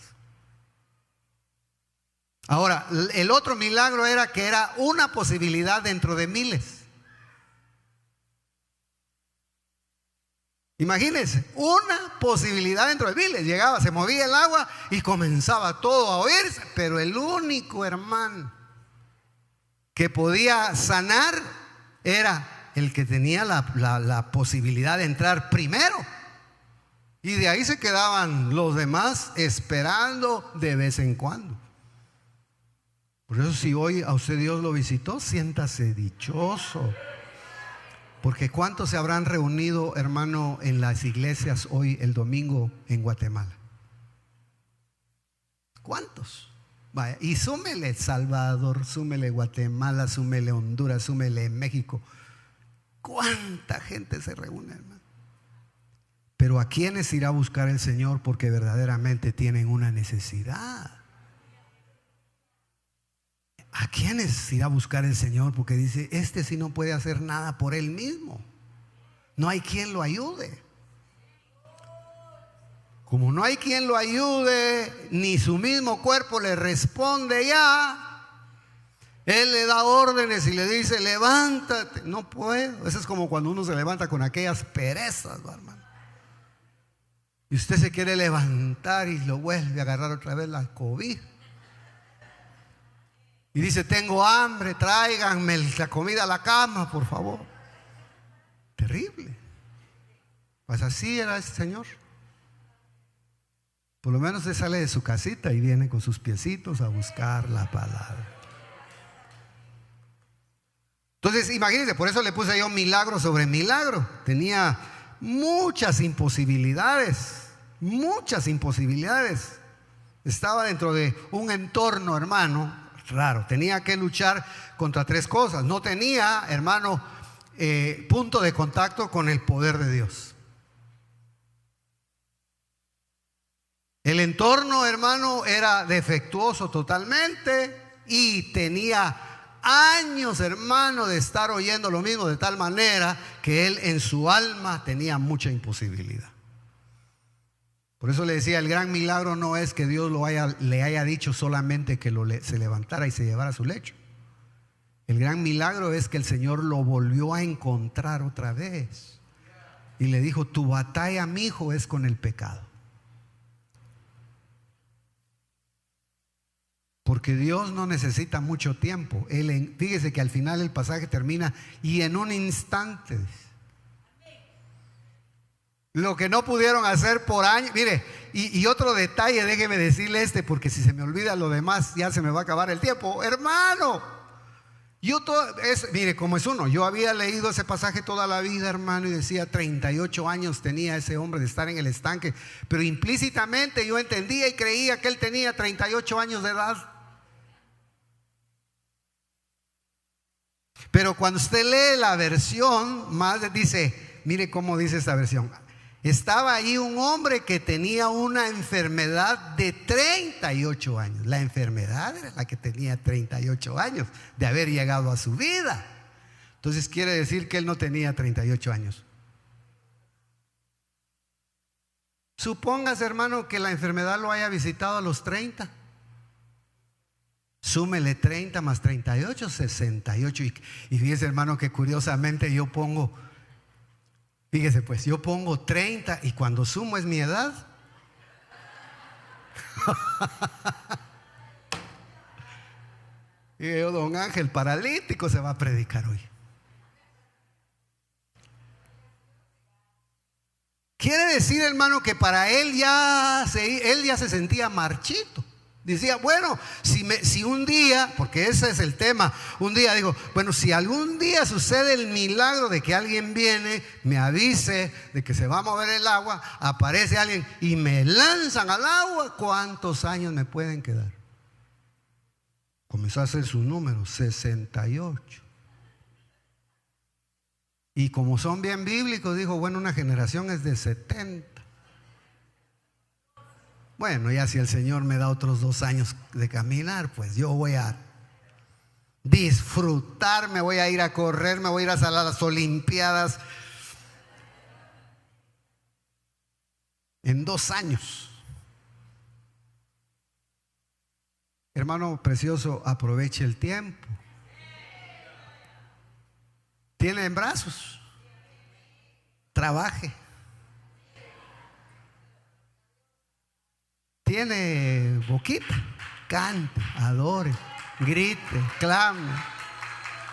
Ahora, el otro milagro era que era una posibilidad dentro de miles. Imagínense, una posibilidad dentro de miles. Llegaba, se movía el agua y comenzaba todo a oírse, pero el único, hermano, que podía sanar era el que tenía la posibilidad de entrar primero. Y de ahí se quedaban los demás esperando de vez en cuando. Por eso si hoy a usted Dios lo visitó, siéntase dichoso. Porque ¿cuántos se habrán reunido, hermano, en las iglesias hoy el domingo en Guatemala? ¿Cuántos? Vaya, y súmele El Salvador, súmele Guatemala, súmele Honduras, súmele México. ¿Cuánta gente se reúne, hermano? Pero ¿a quiénes irá a buscar el Señor? Porque verdaderamente tienen una necesidad. ¿A quiénes irá a buscar el Señor? Porque dice, este sí no puede hacer nada por él mismo. No hay quien lo ayude. Como no hay quien lo ayude, ni su mismo cuerpo le responde ya, él le da órdenes y le dice, levántate. No puedo. Eso es como cuando uno se levanta con aquellas perezas, ¿no, hermano? Y usted se quiere levantar y lo vuelve a agarrar otra vez la cobija. Y dice, tengo hambre, tráiganme la comida a la cama, por favor. Terrible. Pues así era ese señor. Por lo menos se sale de su casita y viene con sus piecitos a buscar la palabra. Entonces, imagínense, por eso le puse yo milagro sobre milagro. Tenía muchas imposibilidades, muchas imposibilidades. Estaba dentro de un entorno, hermano, raro. Tenía que luchar contra tres cosas. No tenía, hermano, punto de contacto con el poder de Dios. El entorno, hermano, era defectuoso totalmente y tenía años, hermano, de estar oyendo lo mismo, de tal manera que él en su alma tenía mucha imposibilidad. Por eso le decía, el gran milagro no es que Dios le haya dicho solamente que se levantara y se llevara a su lecho. El gran milagro es que el Señor lo volvió a encontrar otra vez y le dijo, tu batalla, mi hijo, es con el pecado. Porque Dios no necesita mucho tiempo. Fíjese que al final el pasaje termina y en un instante. Lo que no pudieron hacer por años. Mire, y otro detalle, déjeme decirle porque si se me olvida lo demás ya se me va a acabar el tiempo. Hermano, mire cómo es uno. Yo había leído ese pasaje toda la vida, hermano, y decía 38 años tenía ese hombre de estar en el estanque. Pero implícitamente yo entendía y creía que él tenía 38 años de edad. Pero cuando usted lee la versión, más dice, mire cómo dice esta versión. Estaba ahí un hombre que tenía una enfermedad de 38 años. La enfermedad era la que tenía 38 años de haber llegado a su vida. Entonces quiere decir que él no tenía 38 años. Supóngase, hermano, que la enfermedad lo haya visitado a los 30. Súmele 30 más 38, 68. Y fíjese, hermano, que curiosamente yo pongo 30 y cuando sumo es mi edad. Y yo, don Ángel, paralítico se va a predicar hoy. Quiere decir, hermano, que para él ya se sentía marchito. Decía, bueno, si un día, porque ese es el tema, un día digo, bueno, si algún día sucede el milagro de que alguien viene, me avise de que se va a mover el agua, aparece alguien y me lanzan al agua, ¿cuántos años me pueden quedar? Comenzó a hacer su número, 68. Y como son bien bíblicos, dijo, bueno, una generación es de 70. Bueno, ya si el Señor me da otros 2 años de caminar, pues yo voy a disfrutar, me voy a ir a correr, me voy a ir a las Olimpiadas. En 2 años. Hermano precioso, aproveche el tiempo. Tiene en brazos. Trabaje. Tiene boquita, cante, adore, grite, clame,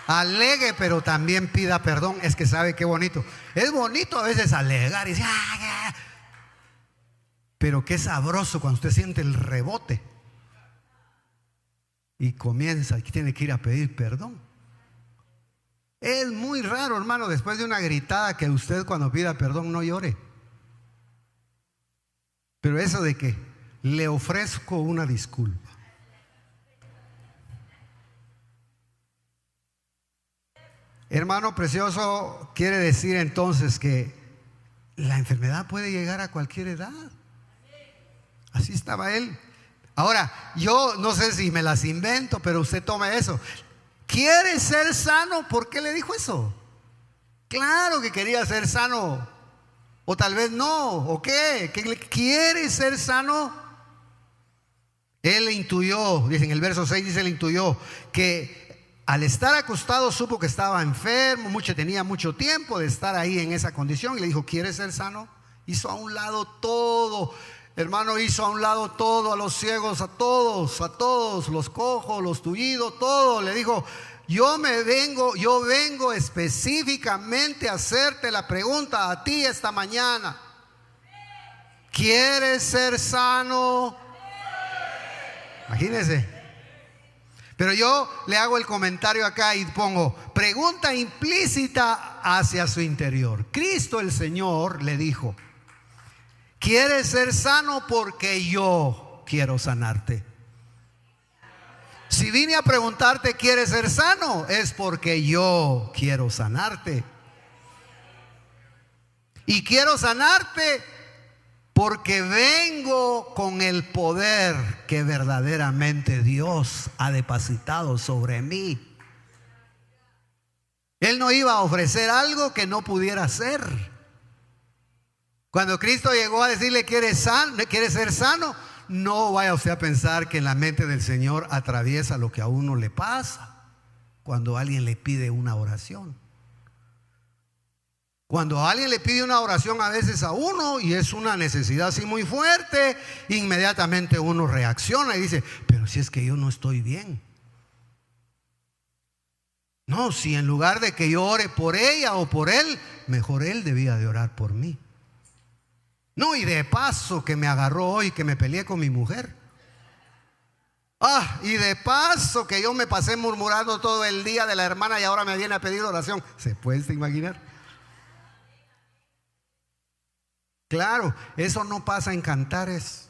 alegue, pero también pida perdón. Es que sabe qué bonito. Es bonito a veces alegar y decir, pero qué sabroso cuando usted siente el rebote. y comienza y tiene que ir a pedir perdón. Es muy raro, hermano, después de una gritada, que usted cuando pida perdón no llore. Pero eso de que le ofrezco una disculpa. Hermano precioso, quiere decir entonces que la enfermedad puede llegar a cualquier edad. Así estaba él. Ahora, yo no sé si me las invento, pero usted tome eso. ¿Quiere ser sano? ¿Por qué le dijo eso? Claro que quería ser sano. O tal vez no. ¿O qué? ¿Quiere ser sano? Él le intuyó, dice en el verso 6, dice, le intuyó que al estar acostado supo que estaba enfermo, tenía mucho tiempo de estar ahí en esa condición, y le dijo, ¿quieres ser sano? Hizo a un lado todo. Hermano, hizo a un lado todo, a los ciegos, a todos, los cojos, los tullidos, todo. Le dijo, yo vengo específicamente a hacerte la pregunta a ti esta mañana. ¿Quieres ser sano? Imagínese. Pero yo le hago el comentario acá y pongo, pregunta implícita hacia su interior. Cristo el Señor le dijo, ¿quieres ser sano? Porque yo quiero sanarte. Si vine a preguntarte, ¿quieres ser sano? Es porque yo quiero sanarte. Y quiero sanarte porque vengo con el poder que verdaderamente Dios ha depositado sobre mí. Él no iba a ofrecer algo que no pudiera hacer. Cuando Cristo llegó a decirle, ¿quieres ser sano? No vaya usted a pensar que en la mente del Señor atraviesa lo que a uno le pasa cuando alguien le pide una oración. Cuando alguien le pide una oración a veces a uno y es una necesidad así muy fuerte, inmediatamente uno reacciona y dice, pero si es que yo no estoy bien. No, si en lugar de que yo ore por ella o por él, mejor él debía de orar por mí. No, y de paso que me agarró hoy, que me peleé con mi mujer. Y de paso que yo me pasé murmurando todo el día de la hermana y ahora me viene a pedir oración. ¿Se puede imaginar? Claro, eso no pasa en Cantares.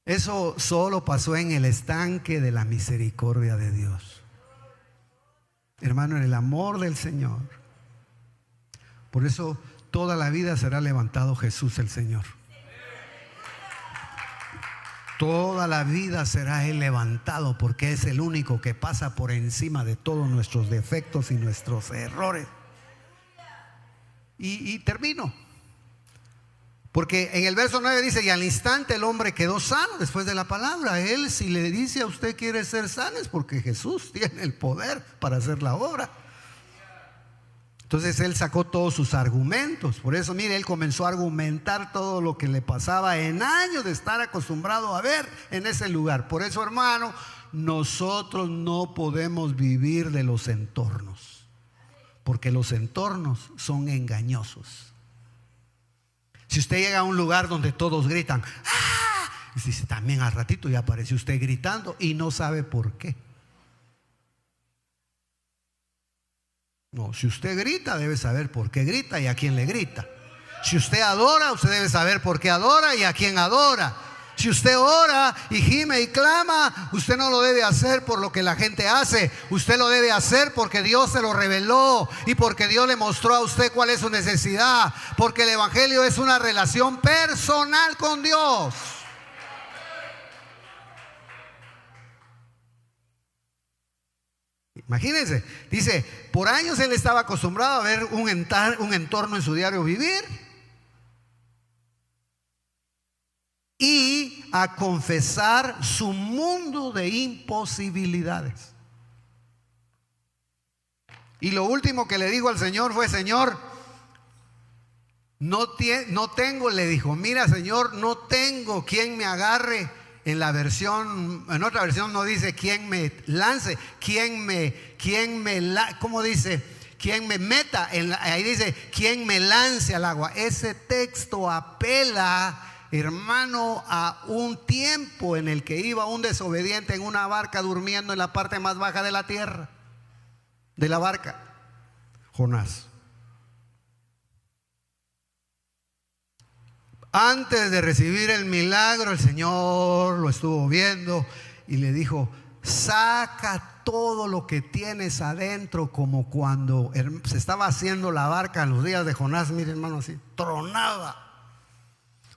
Eso solo pasó en el estanque de la misericordia de Dios. Hermano, en el amor del Señor. Por eso toda la vida será levantado Jesús el Señor. Toda la vida será Él levantado, porque es el único que pasa por encima de todos nuestros defectos y nuestros errores. Y termino. Porque en el verso 9 dice, y al instante el hombre quedó sano después de la palabra. Él, si le dice a usted quiere ser sano, es porque Jesús tiene el poder para hacer la obra. Entonces él sacó todos sus argumentos. Por eso, mire, él comenzó a argumentar todo lo que le pasaba en años de estar acostumbrado a ver en ese lugar. Por eso, hermano, nosotros no podemos vivir de los entornos, porque los entornos son engañosos. Si usted llega a un lugar donde todos gritan, ¡ah!, y dice, también al ratito ya apareció usted gritando y no sabe por qué. No, si usted grita, debe saber por qué grita y a quién le grita. Si usted adora, usted debe saber por qué adora y a quién adora. Si usted ora y gime y clama, usted no lo debe hacer por lo que la gente hace. Usted lo debe hacer porque Dios se lo reveló y porque Dios le mostró a usted cuál es su necesidad. Porque el evangelio es una relación personal con Dios. Imagínense, dice, por años él estaba acostumbrado a ver un entorno en su diario vivir y a confesar su mundo de imposibilidades. Y lo último que le dijo al Señor fue, Señor, no tengo, le dijo, mira, Señor, no tengo quien me agarre. En otra versión no dice quién me lance, ¿cómo dice? Quién me meta, ahí dice quién me lance al agua. Ese texto apela hermano, a un tiempo en el que iba un desobediente en una barca durmiendo en la parte más baja de la tierra, de la barca, Jonás. Antes de recibir el milagro, el Señor lo estuvo viendo y le dijo: saca todo lo que tienes adentro, como cuando se estaba haciendo la barca en los días de Jonás. Miren, hermano, así tronaba.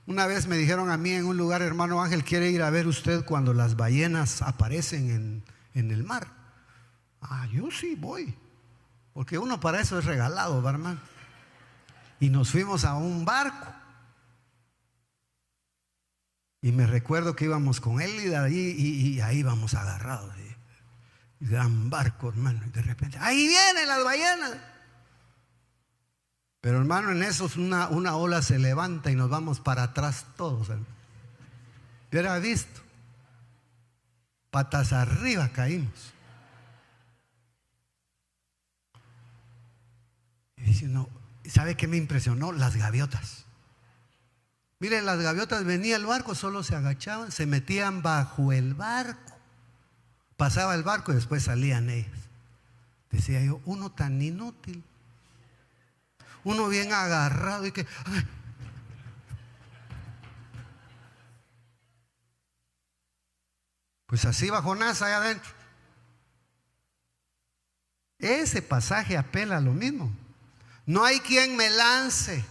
Una vez me dijeron a mí en un lugar: hermano Ángel, ¿quiere ir a ver usted cuando las ballenas aparecen en el mar? Yo sí voy, porque uno para eso es regalado, hermano. Y nos fuimos a un barco. Y me recuerdo que íbamos con él y de ahí, y ahí íbamos agarrados. Gran barco, hermano. Y de repente, ahí vienen las ballenas. Pero, hermano, en eso una ola se levanta y nos vamos para atrás todos, hermano. Yo era visto. Patas arriba caímos. Y dice, no, ¿sabe qué me impresionó? Las gaviotas. Miren, las gaviotas, venía el barco, solo se agachaban, se metían bajo el barco. Pasaba el barco y después salían ellas. Decía yo, uno tan inútil. Uno bien agarrado y que... ay. Pues así va Jonás allá adentro. Ese pasaje apela a lo mismo. No hay quien me lance.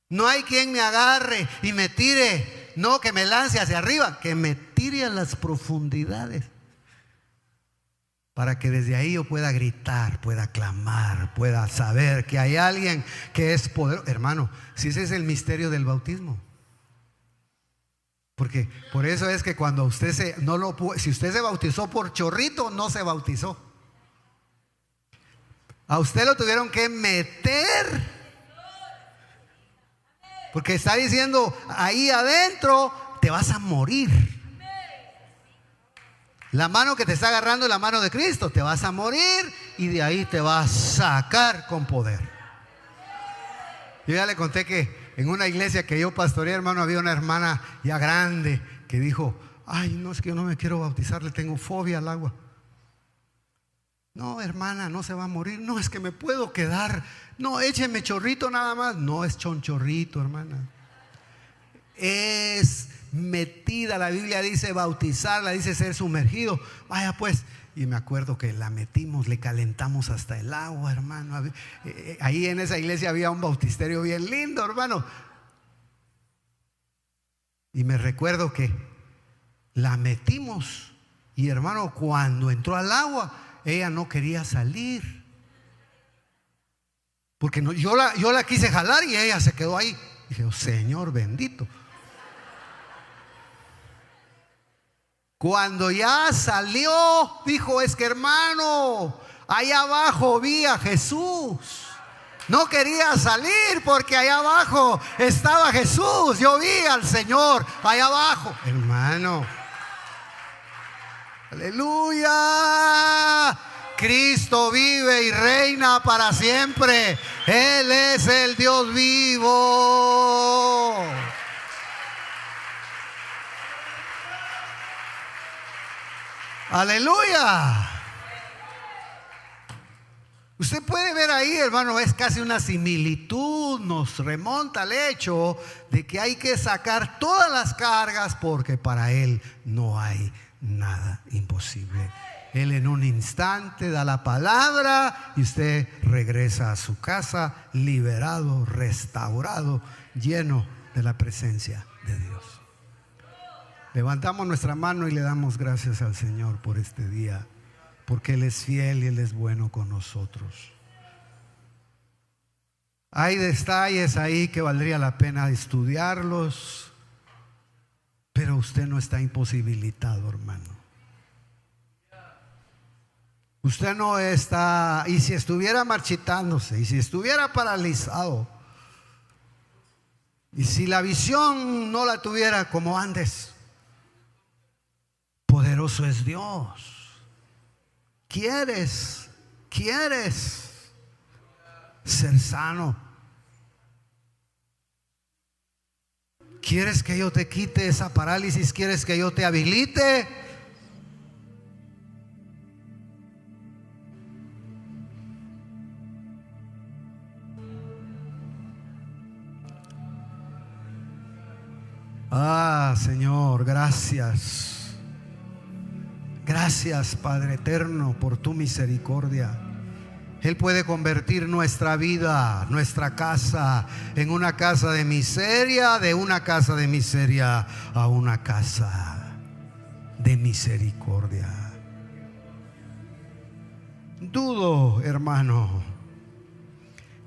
No hay quien me agarre y me tire. No, que me lance hacia arriba, que me tire a las profundidades, para que desde ahí yo pueda gritar, pueda clamar, pueda saber que hay alguien que es poderoso. Hermano, si ese es el misterio del bautismo. Porque por eso es que cuando usted si usted se bautizó por chorrito, no se bautizó. A usted lo tuvieron que meter. Porque está diciendo, ahí adentro te vas a morir. La mano que te está agarrando es la mano de Cristo. Te vas a morir y de ahí te va a sacar con poder. Yo ya le conté que en una iglesia que yo pastoreé, hermano, había una hermana ya grande que dijo: ay, no, es que yo no me quiero bautizar, le tengo fobia al agua. No, hermana, no se va a morir. No, es que me puedo quedar. No, écheme chorrito nada más. No es chonchorrito, hermana. Es metida. La Biblia dice bautizarla, dice ser sumergido. Vaya pues. Y me acuerdo que la metimos, le calentamos hasta el agua, hermano. Ahí en esa iglesia había un bautisterio bien lindo, hermano. Y me recuerdo que la metimos. Y, hermano, cuando entró al agua, ella no quería salir. Porque no, yo la quise jalar y ella se quedó ahí. Dije: oh, Señor bendito. Cuando ya salió, dijo: es que, hermano, allá abajo vi a Jesús. No quería salir porque allá abajo estaba Jesús. Yo vi al Señor allá abajo. Hermano, aleluya. Cristo vive y reina para siempre. Él es el Dios vivo. Aleluya. Usted puede ver ahí, hermano, es casi una similitud. Nos remonta al hecho de que hay que sacar todas las cargas, porque para Él no hay nada imposible. Él en un instante da la palabra y usted regresa a su casa liberado, restaurado, lleno de la presencia de Dios. Levantamos nuestra mano y le damos gracias al Señor por este día, porque Él es fiel y Él es bueno con nosotros. Hay detalles ahí que valdría la pena estudiarlos, pero usted no está imposibilitado, hermano. Usted no está, y si estuviera marchitándose, y si estuviera paralizado, y si la visión no la tuviera como antes, poderoso es Dios. ¿Quieres ser sano? ¿Quieres que yo te quite esa parálisis? ¿Quieres que yo te habilite? Ah, Señor, gracias. Gracias, Padre eterno, por tu misericordia. Él puede convertir nuestra vida, nuestra casa, en una casa de miseria, de una casa de miseria a una casa de misericordia. Dudo, hermano,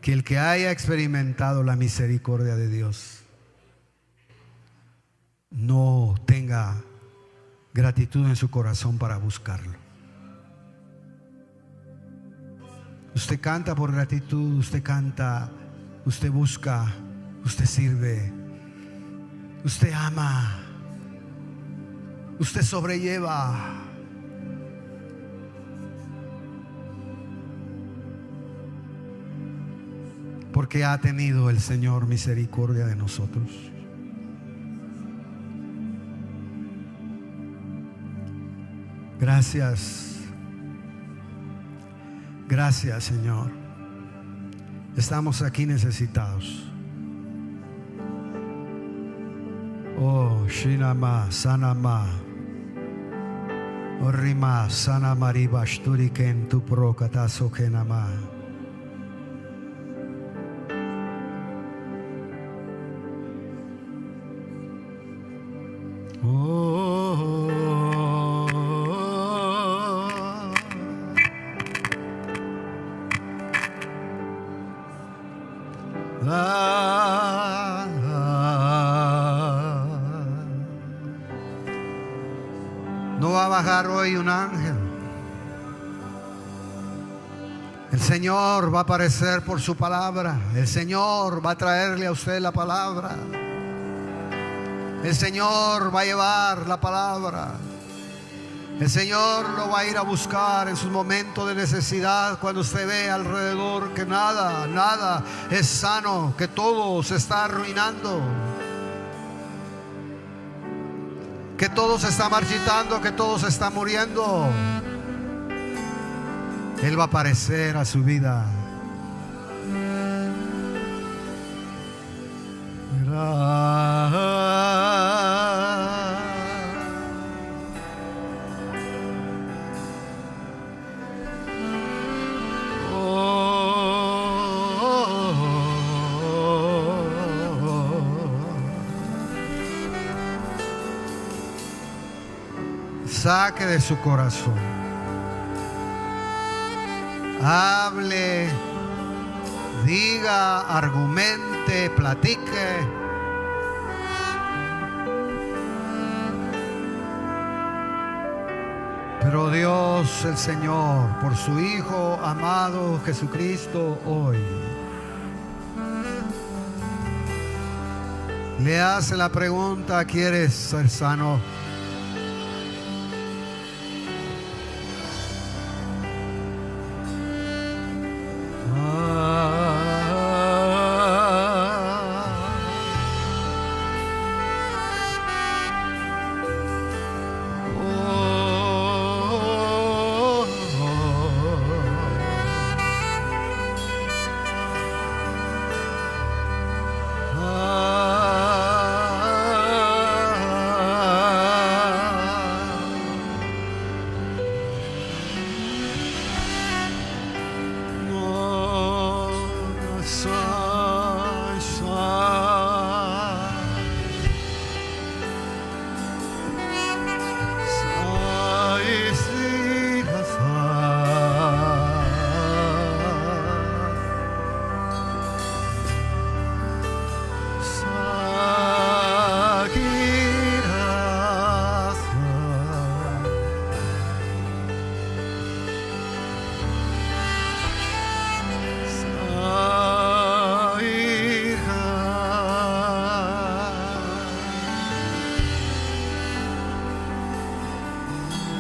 que el que haya experimentado la misericordia de Dios no tenga gratitud en su corazón para buscarlo. Usted canta por gratitud, usted canta, usted busca, usted sirve, usted ama, usted sobrelleva. Porque ha tenido el Señor misericordia de nosotros. Gracias. Gracias, Señor. Estamos aquí necesitados. Oh, Shinama, Sanama, Orima, Sanamari, Bashturiken, tu Prokataso Kenama. No va a bajar hoy un ángel. El Señor va a aparecer por su palabra. El Señor va a traerle a usted la palabra. El Señor va a llevar la palabra. El Señor lo va a ir a buscar en sus momentos de necesidad, cuando usted ve alrededor que nada es sano, que todo se está arruinando, que todo se está marchitando, que todo se está muriendo. Él va a aparecer a su vida. Saque de su corazón, hable, diga, argumente, platique. Pero Dios el Señor, por su Hijo amado Jesucristo, hoy le hace la pregunta: ¿quieres ser sano?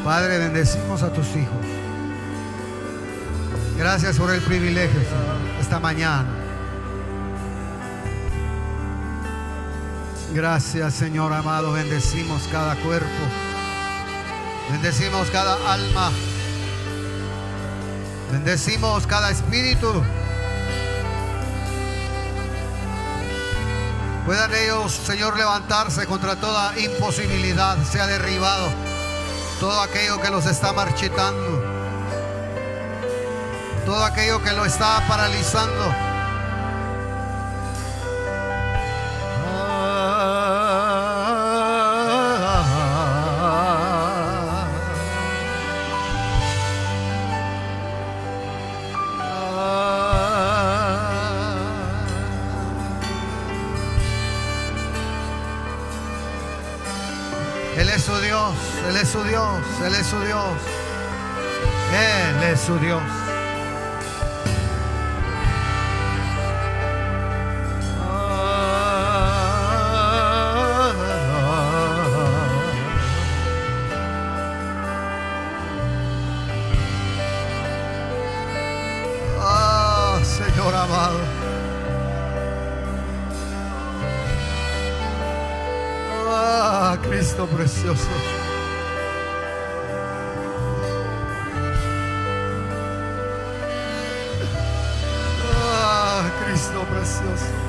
Padre, bendecimos a tus hijos. Gracias por el privilegio, Señor, esta mañana Gracias, Señor amado. Bendecimos cada cuerpo. Bendecimos cada alma. Bendecimos cada espíritu. Puedan ellos, Señor, levantarse contra toda imposibilidad. Sea derribado todo aquello que los está marchitando, todo aquello que lo está paralizando. Él es su Dios, Él es su Dios, Él es su Dios, Él es su Dios. Señor amado. Cristo precioso. Cristo precioso.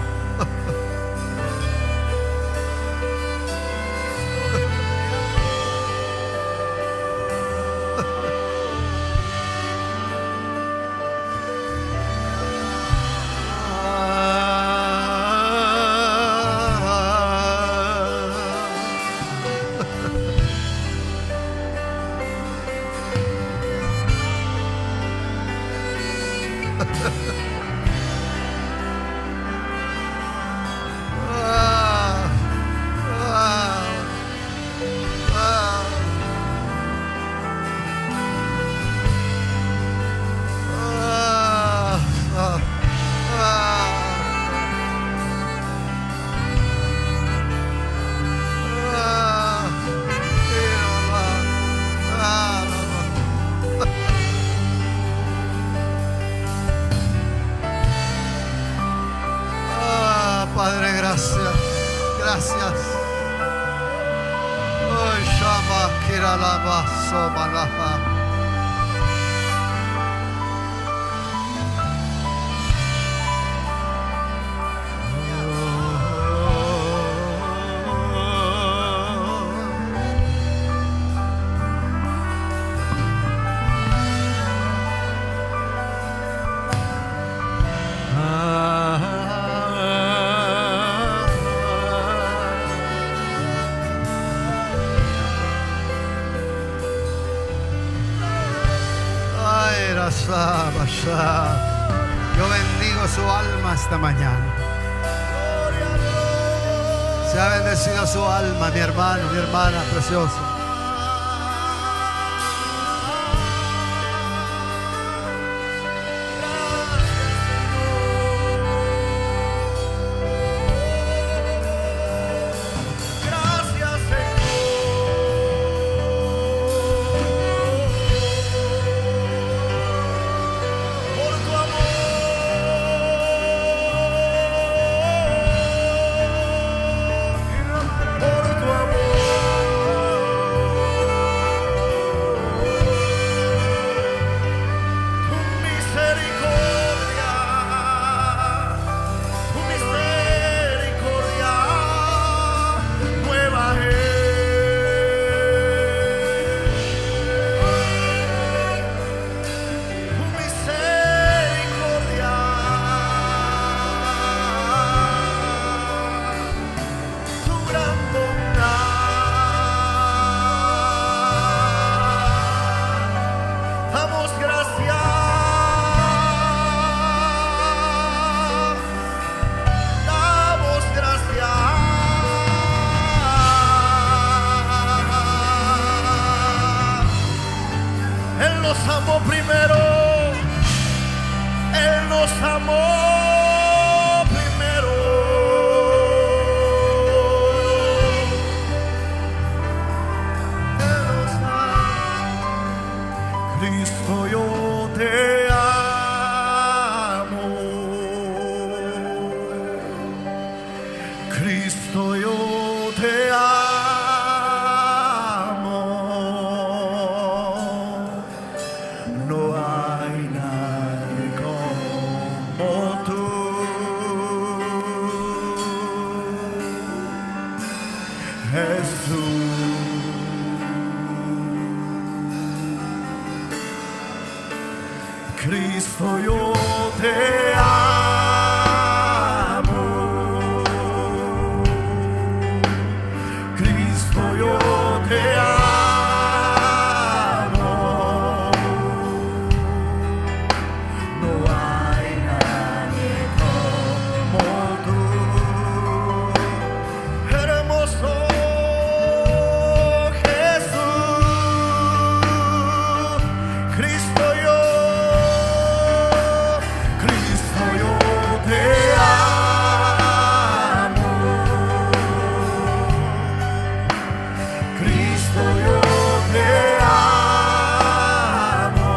Padre, gracias, gracias. Shama Kiralaba Somalaha. Yo bendigo su alma esta mañana. Sea bendecido su alma, mi hermano, mi hermana preciosa. Cristo, yo te amo. No hay nadie como tú. Jesús. Cristo, yo te amo. Cristo, yo te amo. No hay nadie como tú. Hermoso Jesús. Cristo, yo te amo. Cristo, yo te amo.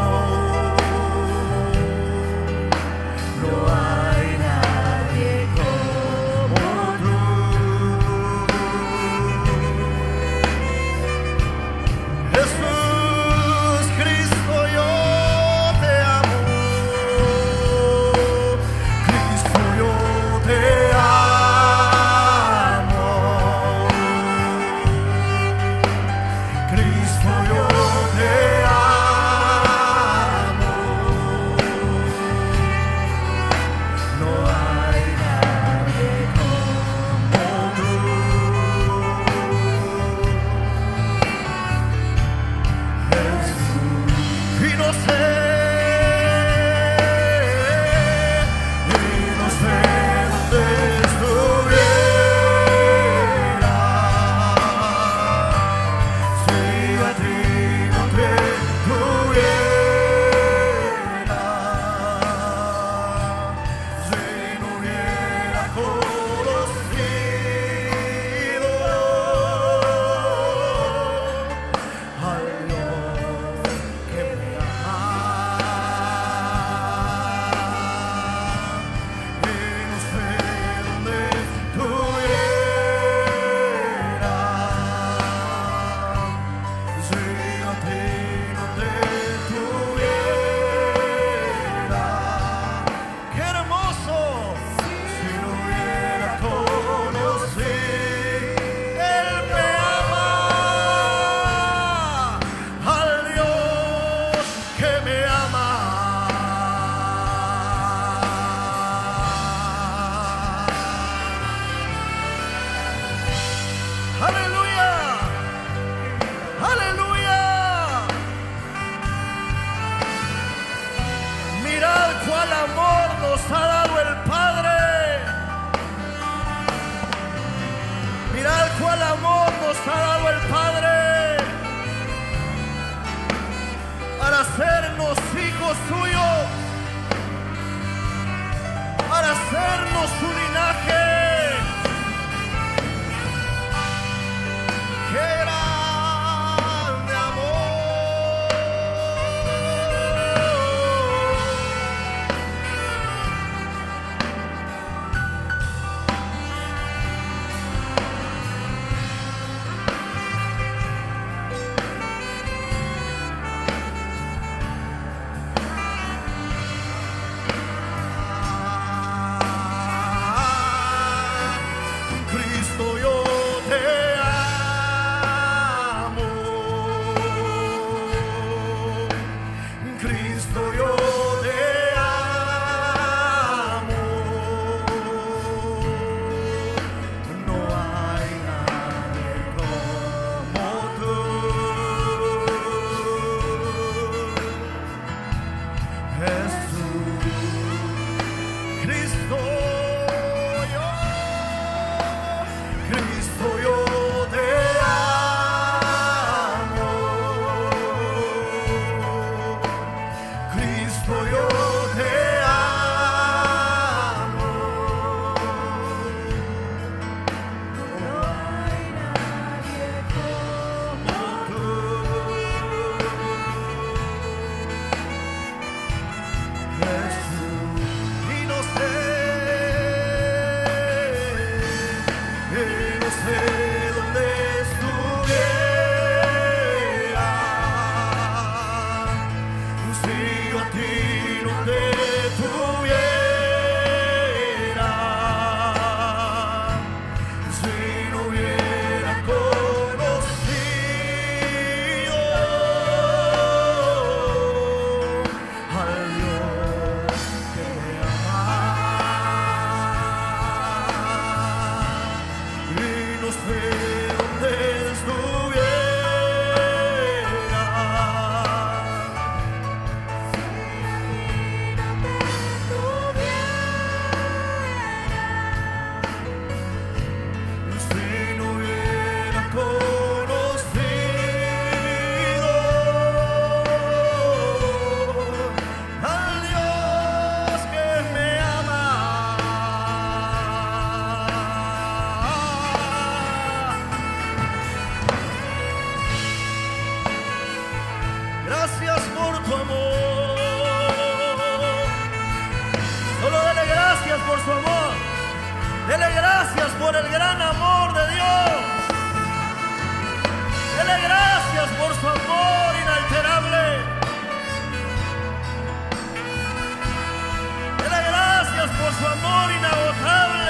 No hay nadie como tú. Jesús, Cristo, yo te amo. Cristo, yo te amo. Cristo, yo te amo. No hay nadie como tú. Jesús, y no sé dónde estuviera si a ti no te tuviera, si no hubiera conocido al Dios que me ama. Y no sé dónde estuviera si a ti no te tuviera. ¡Qué hermoso! Si no hubiera conocido, Él me ama, al Dios que me ama. ¡Aleluya! ¡Aleluya! Mirad cuál amor nos ha dado el Padre. Mirad cuál amor nos ha dado el Padre para hacernos hijos suyos, para hacernos su linaje. ¡Qué grande amor! gracias por el gran amor de Dios. Dele gracias por su amor inalterable. Dele gracias por su amor inagotable.